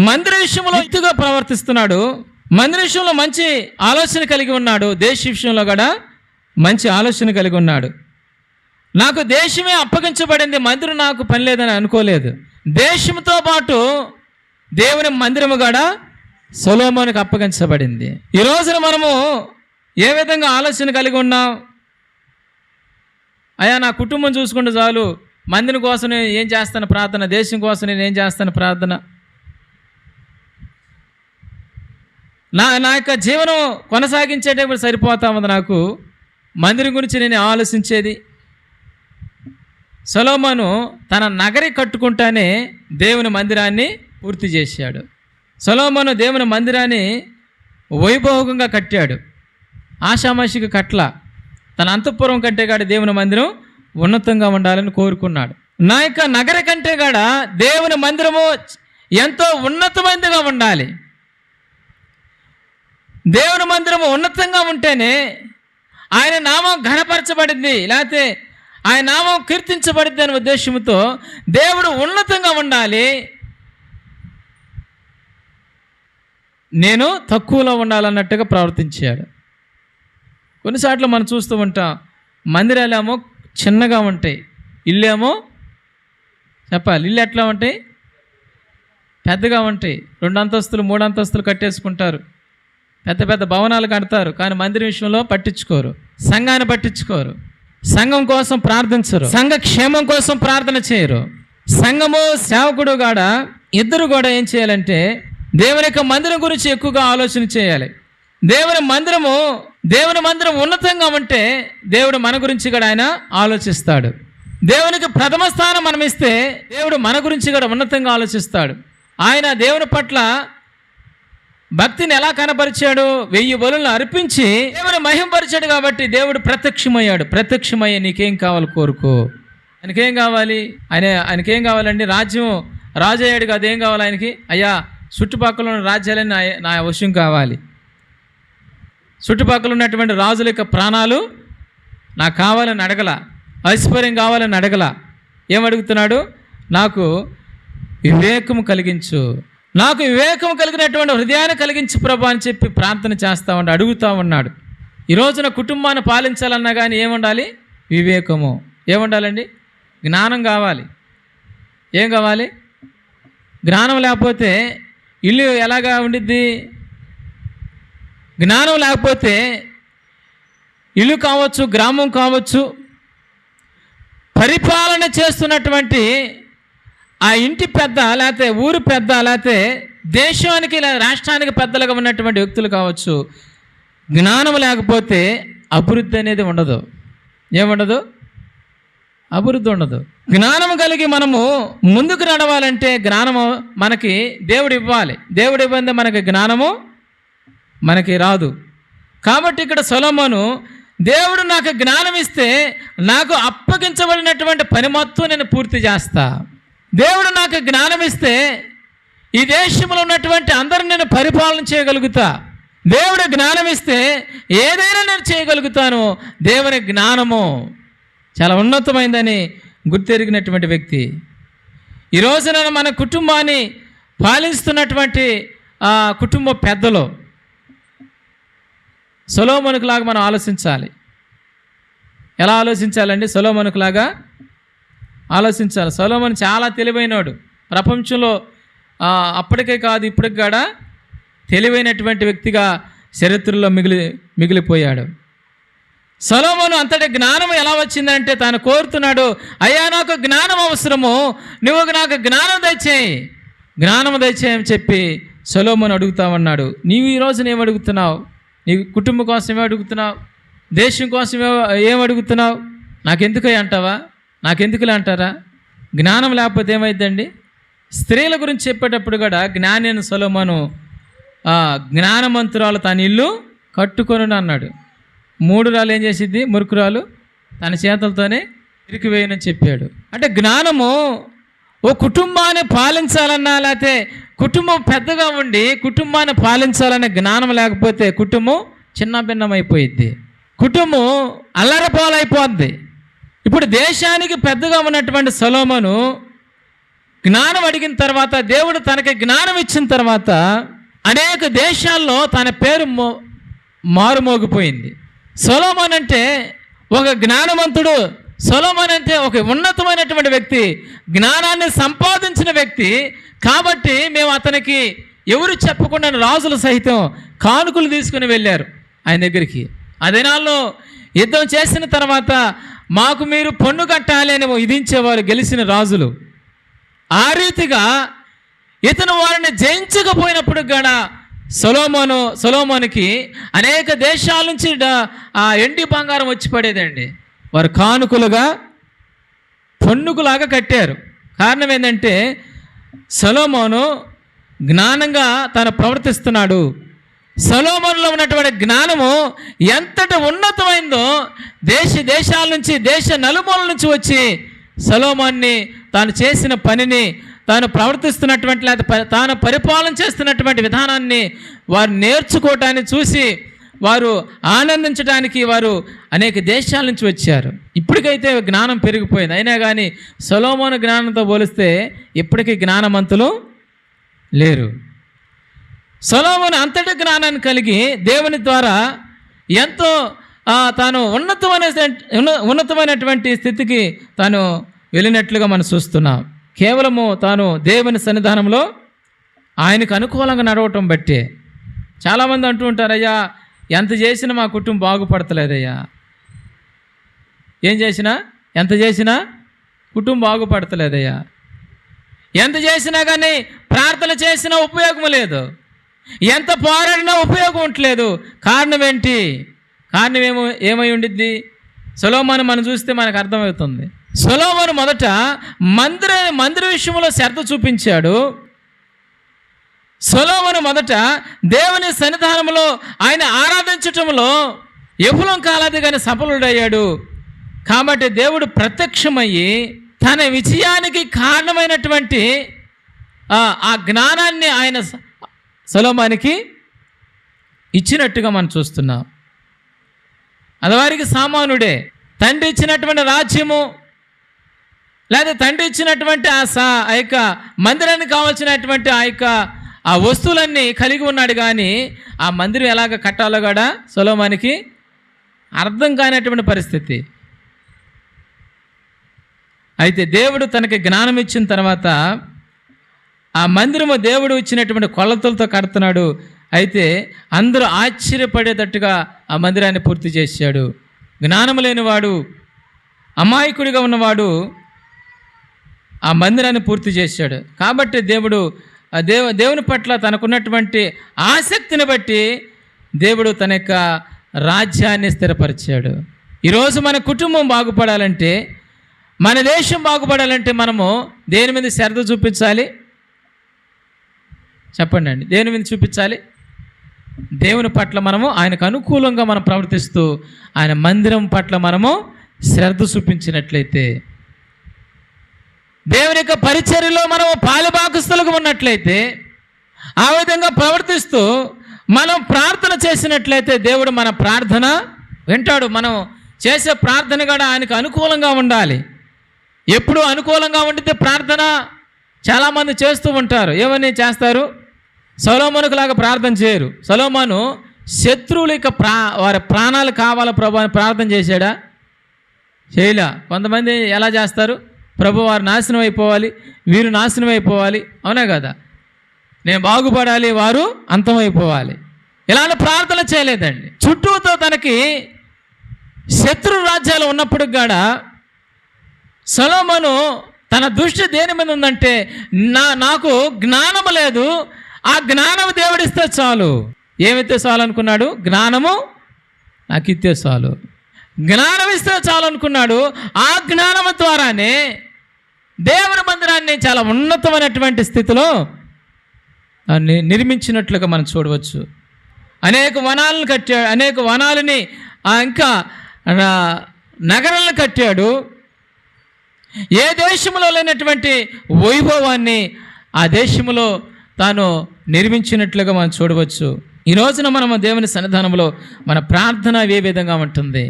[SPEAKER 1] మందిర విషయంలో యుక్తిగా ప్రవర్తిస్తున్నాడు, మందిర విషయంలో మంచి ఆలోచన కలిగి ఉన్నాడు, దేశ విషయంలో కూడా మంచి ఆలోచన కలిగి ఉన్నాడు. నాకు దేశమే అప్పగించబడింది, మందిరం నాకు పని లేదని అనుకోలేదు. దేశంతో పాటు దేవుని మందిరము కూడా సొలొమోనుకు అప్పగించబడింది. ఈ రోజున మనము ఏ విధంగా ఆలోచన కలిగి ఉన్నాం? అయ్యా నా కుటుంబం చూసుకుంటే చాలు, మందిరం కోసం నేను ఏం చేస్తాను ప్రార్థన, దేశం కోసం నేను ఏం చేస్తాను ప్రార్థన, నా యొక్క జీవనం కొనసాగించేటప్పుడు సరిపోతా ఉంది, నాకు మందిరం గురించి నేను ఆలోచించేది. సొలొమోను తన నగరి కట్టుకుంటానే దేవుని మందిరాన్ని పూర్తి చేశాడు. సొలొమోను దేవుని మందిరాన్ని వైభోగంగా కట్టాడు, ఆషామాషిగా కట్ల. తన అంతఃపురం కంటే కాడ దేవుని మందిరం ఉన్నతంగా ఉండాలని కోరుకున్నాడు. నా యొక్క నగరి కంటే కాడ దేవుని మందిరము ఎంతో ఉన్నతమైనదిగా ఉండాలి. దేవుని మందిరము ఉన్నతంగా ఉంటేనే ఆయన నామం ఘనపరచబడింది, లేకపోతే ఆయన నామం కీర్తించబడింది అనే ఉద్దేశంతో దేవుడు ఉన్నతంగా ఉండాలి, నేను తక్కువలో ఉండాలన్నట్టుగా ప్రవర్తించాడు. కొన్నిసార్లు మనం చూస్తూ ఉంటాం, మందిరాలేమో చిన్నగా ఉంటాయి, ఇల్లేమో చెప్పాలి, ఇల్లు ఎట్లా ఉంటాయి? పెద్దగా ఉంటాయి. 2 అంతస్తులు 3 అంతస్తులు కట్టేసుకుంటారు, పెద్ద పెద్ద భవనాలు కడతారు. కానీ మందిరం విషయంలో పట్టించుకోరు, సంఘాన్ని పట్టించుకోరు, సంఘం కోసం ప్రార్థించరు, సంఘ క్షేమం కోసం ప్రార్థన చేయరు. సంఘము సేవకుడు కూడా ఇద్దరు కూడా ఏం చేయాలంటే దేవుని యొక్క మందిరం గురించి ఎక్కువగా ఆలోచన చేయాలి. దేవుని మందిరం ఉన్నతంగా ఉంటే దేవుడు మన గురించి కూడా ఆయన ఆలోచిస్తాడు. దేవునికి ప్రథమ స్థానం మనం ఇస్తే దేవుడు మన గురించి కూడా ఉన్నతంగా ఆలోచిస్తాడు. ఆయన దేవుని పట్ల భక్తిని ఎలా కనపరిచాడు? 1000 బలులను అర్పించి దేవుని మహింపరిచాడు. కాబట్టి దేవుడు ప్రత్యక్షమయ్యే నీకేం కావాలి కోరుకో. ఆయనకేం కావాలి? ఆయనకేం కావాలండి? రాజు అయ్యాడు కదా, ఏం కావాలి ఆయనకి? అయ్యా చుట్టుపక్కల ఉన్న రాజ్యాలని నా వశం కావాలి, చుట్టుపక్కల ఉన్నటువంటి రాజుల యొక్క ప్రాణాలు నాకు కావాలని అడగల, ఐశ్వర్యం కావాలని అడగల. ఏమడుగుతున్నాడు? నాకు వివేకం కలిగించు, నాకు వివేకం కలిగినటువంటి హృదయాన్ని కలిగించు ప్రభు అని చెప్పి ప్రార్థన చేస్తూ ఉన్నాడు, అడుగుతూ ఉన్నాడు. ఈ రోజున కుటుంబాన్ని పాలించాలన్నా కానీ ఏముండాలి? వివేకము. ఏముండాలండి? జ్ఞానం కావాలి. ఏం కావాలి? జ్ఞానం లేకపోతే ఇల్లు ఎలాగా ఉండిద్ది? జ్ఞానం లేకపోతే ఇల్లు కావచ్చు, గ్రామం కావచ్చు, పరిపాలన చేస్తున్నటువంటి ఆ ఇంటి పెద్ద, లేకపోతే ఊరు పెద్ద, లేకపోతే దేశానికి రాష్ట్రానికి పెద్దలుగా ఉన్నటువంటి వ్యక్తులు కావచ్చు, జ్ఞానం లేకపోతే అభివృద్ధి అనేది ఉండదు. ఏముండదు? అభివృద్ధి ఉండదు. జ్ఞానం కలిగి మనము ముందుకు నడవాలంటే జ్ఞానము మనకి దేవుడు ఇవ్వాలి. దేవుడు ఇవ్వందే మనకి జ్ఞానము మనకి రాదు. కాబట్టి ఇక్కడ సొలొమోను, దేవుడు నాకు జ్ఞానం ఇస్తే నాకు అప్పగించబడినటువంటి పని మొత్తం నేను పూర్తి చేస్తా. దేవుడు నాకు జ్ఞానం ఇస్తే ఈ దేశంలో ఉన్నటువంటి అందరిని నేను పరిపాలన చేయగలుగుతా. దేవుడు జ్ఞానం ఇస్తే ఏదైనా నేను చేయగలుగుతాను. దేవుని జ్ఞానము చాలా ఉన్నతమైందని గుర్తెరిగినటువంటి వ్యక్తి. ఈ రోజున మన కుటుంబాన్ని పాలిస్తున్నటువంటి కుటుంబ పెద్దలు సొలొమోనులాగా మనం ఆలోచించాలి. ఎలా ఆలోచించాలండి? సొలొమోనులాగా ఆలోచించాలి. సొలొమోను చాలా తెలివైనవాడు. ప్రపంచంలో అప్పటికే కాదు ఇప్పటికి కూడా తెలివైనటువంటి వ్యక్తిగా చరిత్రలో మిగిలిపోయాడు. సొలొమోను అంతటి జ్ఞానం ఎలా వచ్చిందంటే తాను కోరుతున్నాడు, అయ్యా నాకు జ్ఞానం అవసరము, నువ్వు నాకు జ్ఞానం దయచేయి, జ్ఞానం దయచేయని చెప్పి సొలొమోను అడుగుతా ఉన్నాడు. నీవు ఈరోజు ఏం అడుగుతున్నావు? నీ కుటుంబం కోసం ఏమి అడుగుతున్నావు? దేశం కోసం ఏం అడుగుతున్నావు? నాకెందుకు అంటావా? నాకెందుకులే అంటారా? జ్ఞానం లేకపోతే ఏమైందండి? స్త్రీల గురించి చెప్పేటప్పుడు కూడా జ్ఞాని అయిన సొలొమోను జ్ఞానమంతురాలు తన ఇల్లు కట్టుకొని అన్నాడు. మూఢురాలు ఏం చేసిద్ది? మురుకురాలు తన చేతులతోనే ఇరికివేయనని చెప్పాడు. అంటే జ్ఞానము ఓ కుటుంబాన్ని పాలించాలన్నా, లేకపోతే కుటుంబం పెద్దగా ఉండి కుటుంబాన్ని పాలించాలనే జ్ఞానం లేకపోతే కుటుంబం చిన్న భిన్నమైపోయిద్ది, కుటుంబం అల్లరపాలైపోద్ది. ఇప్పుడు దేశానికి పెద్దగా ఉన్నటువంటి సొలొమోను జ్ఞానం అడిగిన తర్వాత, దేవుడు తనకి జ్ఞానం ఇచ్చిన తర్వాత అనేక దేశాల్లో తన పేరు మారుమోగిపోయింది. సొలొమోను అంటే ఒక జ్ఞానవంతుడు, సొలొమోను అంటే ఒక ఉన్నతమైనటువంటి వ్యక్తి, జ్ఞానాన్ని సంపాదించిన వ్యక్తి. కాబట్టి మేము అతనికి ఎవరు చెప్పకుండా రాజులు సహితం కానుకలు తీసుకుని వెళ్ళారు ఆయన దగ్గరికి. ఆ దినాల్లో యుద్ధం చేసిన తర్వాత మాకు మీరు పన్ను కట్టాలి అని విధించేవారు గెలిచిన రాజులు. ఆ రీతిగా ఇతను వారిని జయించకపోయినప్పుడు కూడా సొలొమోనుకి అనేక దేశాల నుంచి ఆ ఎండి బంగారం వచ్చి పడేదండి. వారు కానుకలుగా పన్నుకులాగా కట్టారు. కారణం ఏంటంటే సొలొమోను జ్ఞానంగా తను ప్రవర్తిస్తున్నాడు. సొలొమోనులో ఉన్నటువంటి జ్ఞానము ఎంతటి ఉన్నతమైందో దేశాల నుంచి, దేశ నలుమూల నుంచి వచ్చి సొలొమోన్ని తాను చేసిన పనిని, తాను ప్రవర్తిస్తున్నటువంటి లేదా తాను పరిపాలన చేస్తున్నటువంటి విధానాన్ని వారు నేర్చుకోవటాన్ని చూసి వారు ఆనందించడానికి వారు అనేక దేశాల నుంచి వచ్చారు. ఇప్పటికైతే జ్ఞానం పెరిగిపోయింది. అయినా కానీ సొలొమోను జ్ఞానంతో పోలిస్తే ఇప్పటికీ జ్ఞానవంతులు లేరు. సొలొమోను అంతటి జ్ఞానాన్ని కలిగి దేవుని ద్వారా ఎంతో తాను ఉన్నతమైనటువంటి స్థితికి తాను వెళ్ళినట్లుగా మనం చూస్తున్నాం. కేవలము తాను దేవుని సన్నిధానంలో ఆయనకు అనుకూలంగా నడవటం బట్టే. చాలామంది అంటూ ఉంటారు, అయ్యా ఎంత చేసినా మా కుటుంబం బాగుపడతలేదయ్యా, ఏం చేసినా ఎంత చేసినా కుటుంబం బాగుపడతలేదయ్యా, ఎంత చేసినా కానీ ప్రార్థన చేసినా ఉపయోగం లేదు, ఎంత పోరాడినా ఉపయోగం ఉండలేదు. కారణం ఏంటి? కారణం ఏమై ఉండిద్ది? సొలొమోను మనం చూస్తే మనకు అర్థమవుతుంది. సొలొమోను మొదట మందిర విషయంలో శ్రద్ధ చూపించాడు. సొలొమోను మొదట దేవుని సన్నిధానంలో ఆయన ఆరాధించటంలో విఫలం కాలేదు కానీ సఫలుడయ్యాడు. కాబట్టి దేవుడు ప్రత్యక్షమయ్యి తన విజయానికి కారణమైనటువంటి ఆ జ్ఞానాన్ని ఆయన సొలొమోనుకి ఇచ్చినట్టుగా మనం చూస్తున్నాం. అది వారికి సామానుడే. తండ్రి ఇచ్చినటువంటి రాజ్యము లేదా తండ్రి ఇచ్చినటువంటి ఆ యొక్క మందిరానికి కావాల్సినటువంటి ఆ వస్తువులన్నీ కలిగి ఉన్నాడు. కానీ ఆ మందిరం ఎలాగ కట్టాలో కూడా సొలొమోనుకి అర్థం కానటువంటి పరిస్థితి. అయితే దేవుడు తనకి జ్ఞానం ఇచ్చిన తర్వాత ఆ మందిరము దేవుడు ఇచ్చినటువంటి కొలతలతో కడుతున్నాడు. అయితే అందరూ ఆశ్చర్యపడేటట్టుగా ఆ మందిరాన్ని పూర్తి చేశాడు. జ్ఞానం లేనివాడు, అమాయకుడిగా ఉన్నవాడు ఆ మందిరాన్ని పూర్తి చేశాడు. కాబట్టి దేవుడు దేవుని పట్ల తనకున్నటువంటి ఆసక్తిని బట్టి దేవుడు తన యొక్క రాజ్యాన్ని స్థిరపరిచాడు. ఈరోజు మన కుటుంబం బాగుపడాలంటే, మన దేశం బాగుపడాలంటే మనము దేని మీద శ్రద్ధ చూపించాలి? చెప్పండి అండి. దేని మీద చూపించాలి? దేవుని పట్ల మనము ఆయనకు అనుకూలంగా మనం ప్రవర్తిస్తూ ఆయన మందిరం పట్ల మనము శ్రద్ధ చూపించినట్లయితే, దేవుని యొక్క పరిచర్యలో మనము పాలుభాగస్తులుగా ఉన్నట్లయితే, ఆ విధంగా ప్రవర్తిస్తూ మనం ప్రార్థన చేసినట్లయితే దేవుడు మన ప్రార్థన వింటాడు. మనం చేసే ప్రార్థన కూడా ఆయనకు అనుకూలంగా ఉండాలి. ఎప్పుడు అనుకూలంగా ఉండితే ప్రార్థన చాలామంది చేస్తూ ఉంటారు. ఏమని చేస్తారు? సొలొమోనుకు లాగా ప్రార్థన చేయరు. సొలొమోను శత్రువుల యొక్క వారి ప్రాణాలు కావాలా ప్రభు అని ప్రార్థన చేశాడా? చేయలే. కొంతమంది ఎలా చేస్తారు? ప్రభు వారు నాశనం అయిపోవాలి, వీరు నాశనం అయిపోవాలి, అవునా కదా, నేను బాగుపడాలి, వారు అంతమైపోవాలి, ఇలాంటి ప్రార్థన చేయలేదండి. చుట్టూతో తనకి శత్రు రాజ్యాలు ఉన్నప్పుడు కూడా సొలొమోను తన దృష్టి దేని మీద ఉందంటే, నాకు జ్ఞానము లేదు, ఆ జ్ఞానము దేవుడిస్తే చాలు. ఏమిస్తే చాలు అనుకున్నాడు? జ్ఞానము నాకు ఇస్తే చాలు, జ్ఞానం ఇస్తే చాలు అనుకున్నాడు. ఆ జ్ఞానము ద్వారానే దేవుని మందిరాన్ని చాలా ఉన్నతమైనటువంటి స్థితిలో నిర్మించినట్లుగా మనం చూడవచ్చు. అనేక వనాలను కట్టాడు, అనేక వనాలని ఇంకా నగరాలను కట్టాడు. ఏ దేశంలో లేనటువంటి వైభవాన్ని ఆ దేశంలో తాను నిర్మించినట్లుగా మనం చూడవచ్చు. ఈ రోజున మనము దేవుని సన్నిధానంలో మన ప్రార్థన ఏ విధంగా ఉంటుంది?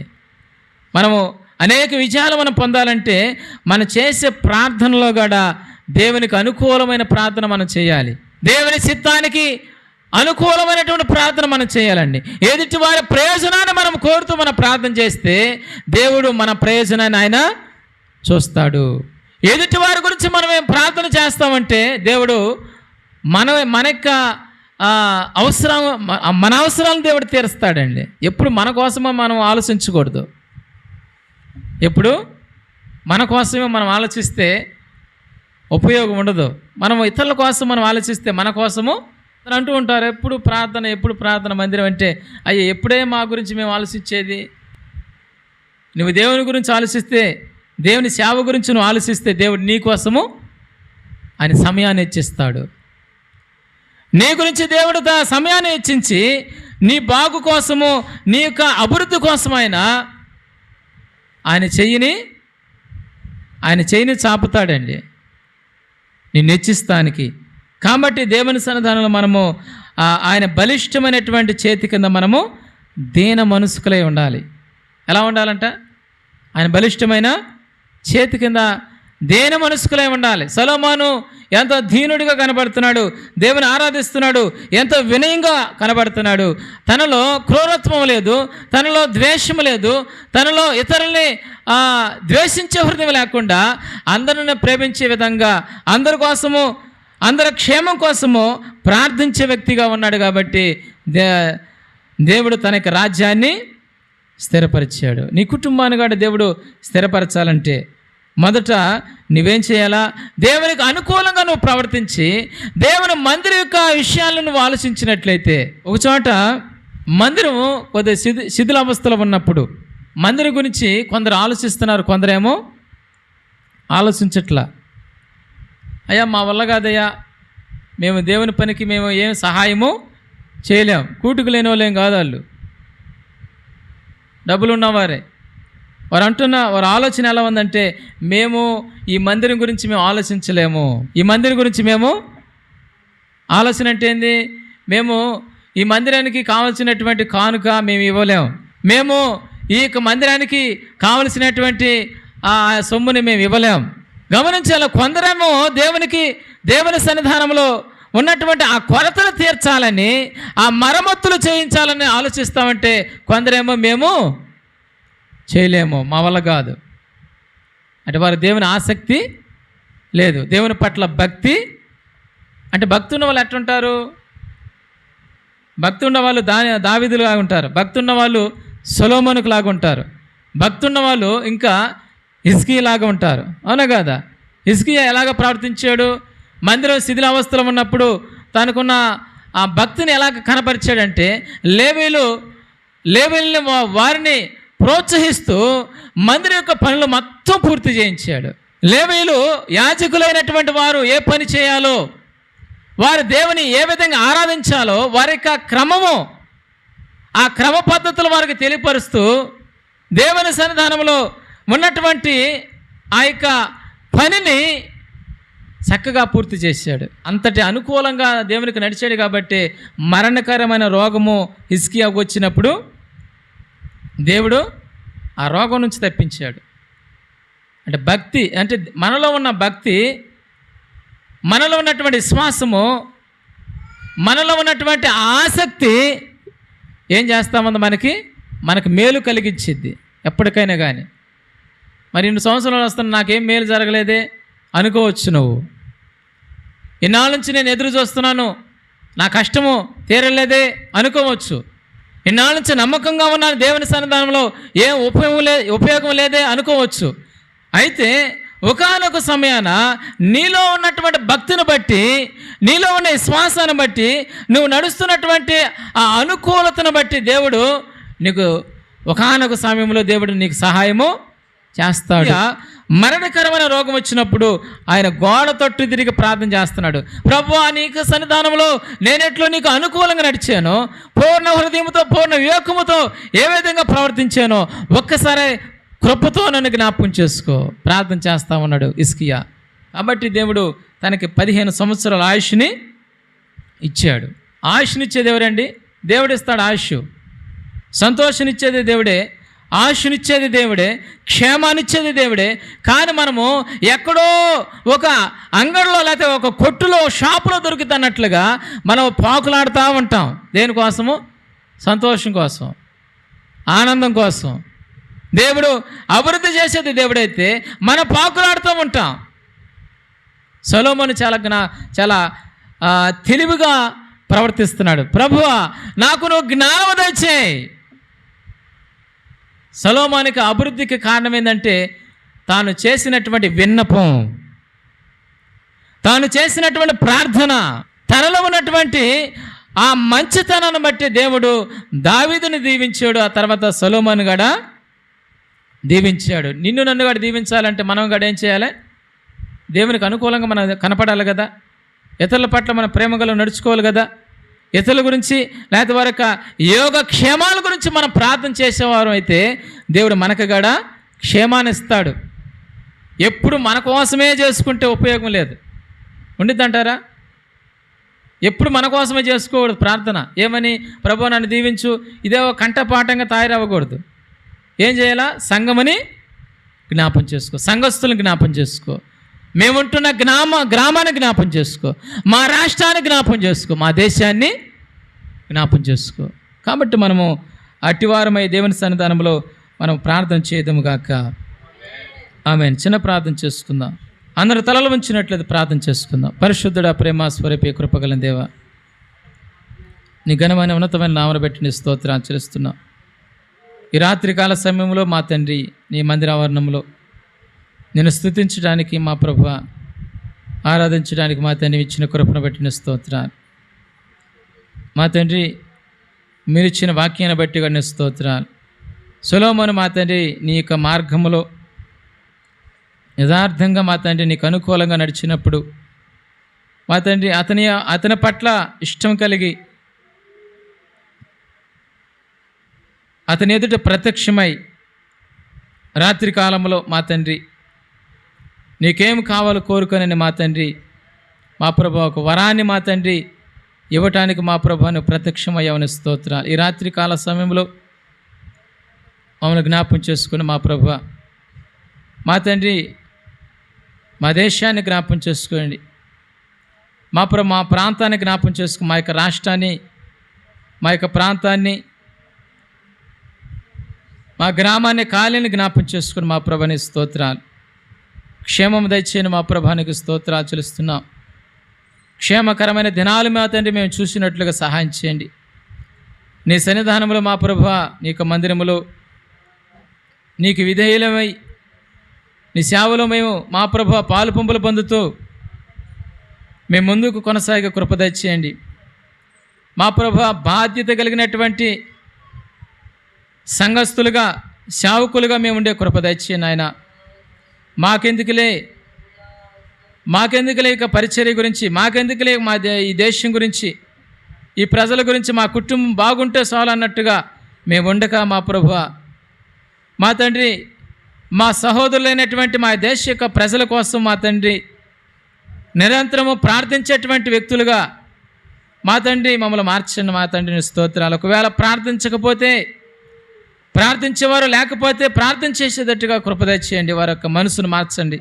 [SPEAKER 1] మనము అనేక విజయాలు మనం పొందాలంటే మనం చేసే ప్రార్థనలో కూడా దేవునికి అనుకూలమైన ప్రార్థన మనం చేయాలి. దేవుని చిత్తానికి అనుకూలమైనటువంటి ప్రార్థన మనం చేయాలండి. ఎదుటి వారి ప్రయోజనాన్ని మనం కోరుతూ మనం ప్రార్థన చేస్తే దేవుడు మన ప్రయోజనాన్ని ఆయన చూస్తాడు. ఎదుటి వారి గురించి మనం ఏం ప్రార్థన చేస్తామంటే దేవుడు మన యొక్క అవసరం, మన అవసరాలను దేవుడు తీరుస్తాడండి. ఎప్పుడు మన కోసమో మనం ఆలోచించకూడదు. ఎప్పుడు మన కోసమే మనం ఆలోచిస్తే ఉపయోగం ఉండదు. మనం ఇతరుల కోసం మనం ఆలోచిస్తే మన కోసము అంటూ ఉంటారు, ఎప్పుడు ప్రార్థన మందిరం అంటే, అయ్యే ఎప్పుడే మా గురించి మేము ఆలోచించేది? నువ్వు దేవుని గురించి ఆలోచిస్తే, దేవుని సేవ గురించి నువ్వు ఆలోచిస్తే దేవుడు నీ కోసము ఆయన సమయాన్ని ఇచ్చిస్తాడు. నీ గురించి దేవుడు సమయాన్ని ఇచ్చించి నీ బాగు కోసము, నీ యొక్క అభివృద్ధి కోసం ఆయన చెయ్యిని చాపుతాడండి నిన్ను హెచ్చిస్తానికి. కాబట్టి దేవుని సన్నిధానంలో మనము ఆయన బలిష్టమైనటువంటి చేతి కింద మనము దీన మనసుకులై ఉండాలి. ఎలా ఉండాలంట? ఆయన బలిష్టమైన చేతి కింద దేన మనసుకులై ఉండాలి. సొలొమోను ఎంతో దీనుడిగా కనబడుతున్నాడు, దేవుని ఆరాధిస్తున్నాడు, ఎంతో వినయంగా కనబడుతున్నాడు. తనలో క్రూరత్వం లేదు, తనలో ద్వేషం లేదు, తనలో ఇతరుల్ని ద్వేషించే హృదయం లేకుండా అందరిని ప్రేమించే విధంగా, అందరి కోసము, అందరి క్షేమం కోసము ప్రార్థించే వ్యక్తిగా ఉన్నాడు. కాబట్టి దేవుడు తనకి రాజ్యాన్ని స్థిరపరిచాడు. నీ కుటుంబాన్ని కూడా దేవుడు స్థిరపరచాలంటే మొదట నువ్వేం చేయాలా? దేవునికి అనుకూలంగా నువ్వు ప్రవర్తించి దేవుని మందిరం యొక్క విషయాలను నువ్వు ఆలోచించినట్లయితే, ఒకచోట మందిరము కొద్ది శిథిలావస్థలో ఉన్నప్పుడు మందిరం గురించి కొందరు ఆలోచిస్తున్నారు, కొందరేమో ఆలోచించట్లా. అయ్యా మా వల్ల కాదయ్యా, మేము దేవుని పనికి మేము ఏం సహాయము చేయలేం, కూటుకు లేని వాళ్ళేం కాదు, వాళ్ళు డబ్బులు ఉన్నవారే. వారి ఆలోచన ఎలా ఉందంటే, మేము ఈ మందిరం గురించి మేము ఆలోచించలేము, ఈ మందిరం గురించి మేము ఆలోచన అంటే ఏంది, మేము ఈ మందిరానికి కావలసినటువంటి కానుక మేము ఇవ్వలేము, మేము ఈ మందిరానికి కావలసినటువంటి ఆ సొమ్ముని మేము ఇవ్వలేము. గమనించాలి, కొందరేమో దేవుని సన్నిధానంలో ఉన్నటువంటి ఆ కొరతలు తీర్చాలని, ఆ మరమ్మతులు చేయించాలని ఆలోచిస్తామంటే, కొందరేమో మేము చేయలేము, మా వల్ల కాదు అంటే వారు దేవుని ఆసక్తి లేదు, దేవుని పట్ల భక్తి. అంటే భక్తి ఉన్న వాళ్ళు ఎట్లుంటారు? భక్తి ఉన్న వాళ్ళు దావీదులాగా ఉంటారు, భక్తి ఉన్న వాళ్ళు సొలొమోనుకు లాగా ఉంటారు, భక్తి ఉన్న వాళ్ళు ఇంకా హిజ్కియాలాగా ఉంటారు. అవునా కదా? హిజ్కియా ఎలాగ ప్రవర్తించాడు? మందిరం శిథిలావస్థలో ఉన్నప్పుడు తనకున్న ఆ భక్తిని ఎలాగ కనపరిచాడంటే లేవీయుల్ని వారిని ప్రోత్సహిస్తూ మందిరం యొక్క పనులు మొత్తం పూర్తి చేయించాడు. లేవీయులు యాజకులైనటువంటి వారు ఏ పని చేయాలో, వారు దేవుని ఏ విధంగా ఆరాధించాలో వారి యొక్క ఆ క్రమ పద్ధతులు వారికి తెలియపరుస్తూ దేవుని సన్నిధానంలో ఉన్నటువంటి ఆ యొక్క పనిని చక్కగా పూర్తి చేశాడు. అంతటి అనుకూలంగా దేవునికి నడిచాడు కాబట్టి మరణకరమైన రోగము హిజ్కియాకు వచ్చినప్పుడు దేవుడు ఆ రోగం నుంచి తప్పించాడు. అంటే భక్తి, అంటే మనలో ఉన్న భక్తి, మనలో ఉన్నటువంటి విశ్వాసము, మనలో ఉన్నటువంటి ఆసక్తి ఏం చేస్తామంది? మనకి మేలు కలిగించిద్ది ఎప్పటికైనా కానీ. మరి 2 సంవత్సరాలు వస్తున్నా నాకేం మేలు జరగలేదే అనుకోవచ్చు నువ్వు. ఇన్నాళ్ళ నుంచి నేను ఎదురు చూస్తున్నాను, నా కష్టము తీరలేదే అనుకోవచ్చు. ఇన్నాళ్ళ నుంచి నమ్మకంగా ఉన్నాను, దేవుని సన్నిధానంలో ఏం ఉపయోగం లేదే అనుకోవచ్చు. అయితే ఒకానొక సమయాన నీలో ఉన్నటువంటి భక్తిని బట్టి, నీలో ఉన్న విశ్వాసాన్ని బట్టి, నువ్వు నడుస్తున్నటువంటి ఆ అనుకూలతను బట్టి దేవుడు నీకు ఒకానొక సమయంలో దేవుడు నీకు సహాయము చేస్తాడు. మరణకరమైన రోగం వచ్చినప్పుడు ఆయన గోడ తట్టు తిరిగి ప్రార్థన చేస్తున్నాడు. ప్రభువా, నీకు సన్నిధానంలో నేనెట్లో నీకు అనుకూలంగా నడిచానో, పూర్ణ హృదయంతో పూర్ణ వివేకముతో ఏ విధంగా ప్రవర్తించానో ఒక్కసారి కృపతో నన్ను జ్ఞాపకం చేసుకో ప్రార్థన చేస్తా ఉన్నాడు హిజ్కియా. కాబట్టి దేవుడు తనకి 15 సంవత్సరాల ఆయుష్ని ఇచ్చాడు. ఆయుష్నిచ్చేది ఎవరండి? దేవుడు ఇస్తాడు ఆయుష్. సంతోషాన్నిచ్చేది దేవుడే, ఆయుష్నిచ్చేది దేవుడే, క్షేమాన్నిచ్చేది దేవుడే. కానీ మనము ఎక్కడో ఒక అంగడిలో లేకపోతే ఒక కొట్టులో షాపులో దొరుకుతున్నట్లుగా మనం పాకులాడుతూ ఉంటాం. దేనికోసము? సంతోషం కోసం, ఆనందం కోసం. దేవుడు అభివృద్ధి చేసేది దేవుడైతే మనం పాకులాడుతూ ఉంటాం. సొలొమోను చాలా తెలివిగా ప్రవర్తిస్తున్నాడు. ప్రభువా, నాకు నువ్వు జ్ఞానం దయచేయి. సొలొమోనుకి అభివృద్ధికి కారణం ఏంటంటే తాను చేసినటువంటి విన్నపం, తాను చేసినటువంటి ప్రార్థన, తనలో ఉన్నటువంటి ఆ మంచితనాన్ని బట్టి దేవుడు దావీదుని దీవించాడు. ఆ తర్వాత సొలొమోను కూడా దీవించాడు. నిన్ను నన్ను కూడా దీవించాలంటే మనం కూడా ఏం చేయాలి? దేవునికి అనుకూలంగా మనం కనపడాలి కదా, ఇతరుల పట్ల మన ప్రేమగా నడుచుకోవాలి కదా. ఇతరుల గురించి లేకపోతే వారి యొక్క యోగక్షేమాల గురించి మనం ప్రార్థన చేసేవారు అయితే దేవుడు మనకు కూడా క్షేమాన్ని ఇస్తాడు. ఎప్పుడు మన కోసమే చేసుకుంటే ఉపయోగం లేదు, ఉండిద్దంటారా? ఎప్పుడు మన కోసమే చేసుకోకూడదు ప్రార్థన. ఏమని? ప్రభువా నన్ను దీవించు, ఇదేవో కంఠపాఠంగా తయారవ్వకూడదు. ఏం చేయాలా? సంఘమని జ్ఞాపం చేసుకో, సంఘస్థులను జ్ఞాపం చేసుకో, మేముంటున్న గ్రామాన్ని జ్ఞాపం చేసుకో, మా రాష్ట్రాన్ని జ్ఞాపం చేసుకో, మా దేశాన్ని జ్ఞాపం చేసుకో. కాబట్టి మనము అట్టివారమై దేవుని సన్నిధానంలో మనం ప్రార్థన చేయదము గాక. ఆమేన్. చిన్న ప్రార్థన చేసుకుందాం. అందరూ తలలు వంచినట్లయితే ప్రార్థన చేసుకుందాం. పరిశుద్ధుడా, ప్రేమ స్వరూపి, కృపగల దేవా, నీ ఘనమైన ఉన్నతమైన నామమును బట్టి నీ స్తోత్రం ఆచరిస్తున్నాం. ఈ రాత్రికాల సమయంలో మా తండ్రి నీ మందిరావరణంలో నేను స్తుతించడానికి, మా ప్రభువా ఆరాధించడానికి మా తండ్రి ఇచ్చిన కృపను బట్టి నీ స్తోత్రాలు. మా తండ్రి మీరు ఇచ్చిన వాక్యాన్ని బట్టి కూడా నీ స్తోత్రాలు. సొలొమోను మా తండ్రి నీ యొక్క మార్గంలో యథార్థంగా మా తండ్రి నీకు అనుకూలంగా నడిచినప్పుడు మా తండ్రి అతని పట్ల ఇష్టం కలిగి అతని ఎదుట ప్రత్యక్షమై రాత్రి కాలంలో మా తండ్రి నీకేం కావాలో కోరుకొనని మా తండ్రి మా ప్రభు ఒక వరాన్ని మా తండ్రి ఇవ్వటానికి మా ప్రభువును ప్రత్యక్షమయ్యవని స్తోత్రాలు. ఈ రాత్రి కాల సమయంలో మమ్మల్ని జ్ఞాపం చేసుకుని మా ప్రభువా మా తండ్రి మా దేశాన్ని జ్ఞాపం చేసుకోండి. మా ప్రాంతాన్ని జ్ఞాపం చేసుకుని మా యొక్క రాష్ట్రాన్ని, మా యొక్క ప్రాంతాన్ని, మా గ్రామాన్ని కాలిని జ్ఞాపం చేసుకుని మా ప్రభాని స్తోత్రాలు. క్షేమం దయచేయని మా ప్రభానికి స్తోత్రాలు చెల్లిస్తున్నాం. క్షేమకరమైన దినాలు మా తండ్రి మేము చూసినట్లుగా సహాయం చేయండి. నీ సన్నిధానంలో మా ప్రభువా, నీకు మందిరములో నీకు విధేయులమై నీ సేవలో మేము మా ప్రభువా పాలు పంపులు పొందుతూ మేము ముందుకు కొనసాగే కృప దయచేయండి. మా ప్రభువా, బాధ్యత కలిగినటువంటి సంఘస్థులుగా సేవకులుగా మేము ఉండే కృప దయచేయండి ఆయన. మాకెందుకులే ఇక పరిచర్య గురించి, మాకెందుకులే ఈ దేశం గురించి, ఈ ప్రజల గురించి, మా కుటుంబం బాగుంటే చాలు అన్నట్టుగా మేము ఉండక మా ప్రభువా, మా తండ్రి, మా సహోదరులైనటువంటి మా దేశ యొక్క ప్రజల కోసం మా తండ్రి నిరంతరము ప్రార్థించేటువంటి వ్యక్తులుగా మా తండ్రి మమ్మల్ని మార్చండి. మా తండ్రిని స్తోత్రాలు. ఒకవేళ ప్రార్థించేవారు లేకపోతే ప్రార్థన చేసేటట్టుగా కృప దయచేయండి. వారి యొక్క మనసును మార్చండి,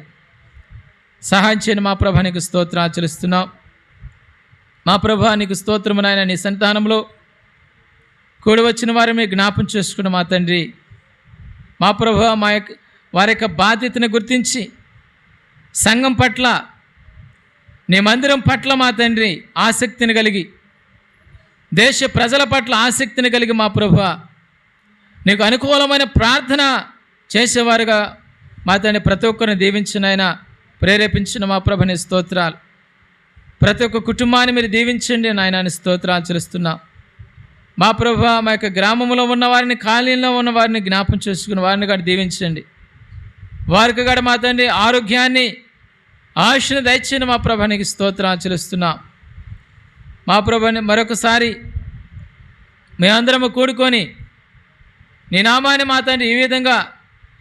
[SPEAKER 1] సహాయం చేయండి. మా ప్రభా నీకు స్తోత్రాలు చెల్లిస్తున్నాం. మా ప్రభా నీకు స్తోత్రము నాయన. నీ సంతానంలో కూడి వచ్చిన వారు మీ జ్ఞాపం చేసుకున్న మా తండ్రి, మా ప్రభా వారి యొక్క బాధ్యతను గుర్తించి సంఘం పట్ల, నీ మందిరం పట్ల మా తండ్రి ఆసక్తిని కలిగి, దేశ ప్రజల పట్ల ఆసక్తిని కలిగి మా ప్రభా నీకు అనుకూలమైన ప్రార్థన చేసేవారుగా మా తండ్రి ప్రతి ఒక్కరిని దీవించిన ఆయన, ప్రేరేపించిన మా ప్రభుని స్తోత్రాలు. ప్రతి ఒక్క కుటుంబాన్ని మీరు దీవించండి నాయనాన్ని స్తోత్రాలు చెల్లిస్తున్నాం. మా ప్రభువా, మా యొక్క గ్రామంలో ఉన్న వారిని, కాలనీలో ఉన్న వారిని జ్ఞాపం చేసుకుని వారిని కూడా దీవించండి. వారికి కూడా మా తండ్రి ఆరోగ్యాన్ని, ఆయుష్ను దయచేయండి. మా ప్రభునికి స్తోత్రాలు చెల్లిస్తున్నాం. మా ప్రభుని మరొకసారి మేమందరము కూడుకొని నీ నామాన్ని మా తండ్రి ఈ విధంగా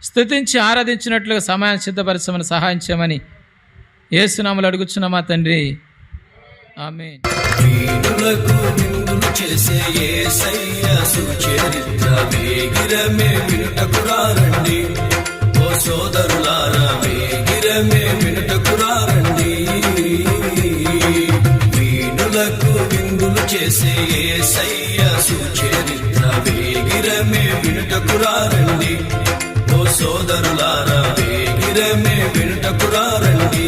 [SPEAKER 1] స్తుతించి ఆరాధించినట్లుగా సమయాన్ని సిద్ధపరచమని సహాయం చేయమని యేసునామములో అడుగుచున్నాం మా తండ్రి, ఆమేన్.
[SPEAKER 2] చేసే యేసయ్య సుచరిత్ర వేగిరమే వినుటకురారండి. ఓ సోదరులారా వేగిరమే వినుటకురారండి. వీణులకు విందులు చేసే యేసయ్య సుచరిత్ర వేగిరమే వినుటకురారండి. ఓ సోదరులారా వేగిరమే వినుటకురారండి.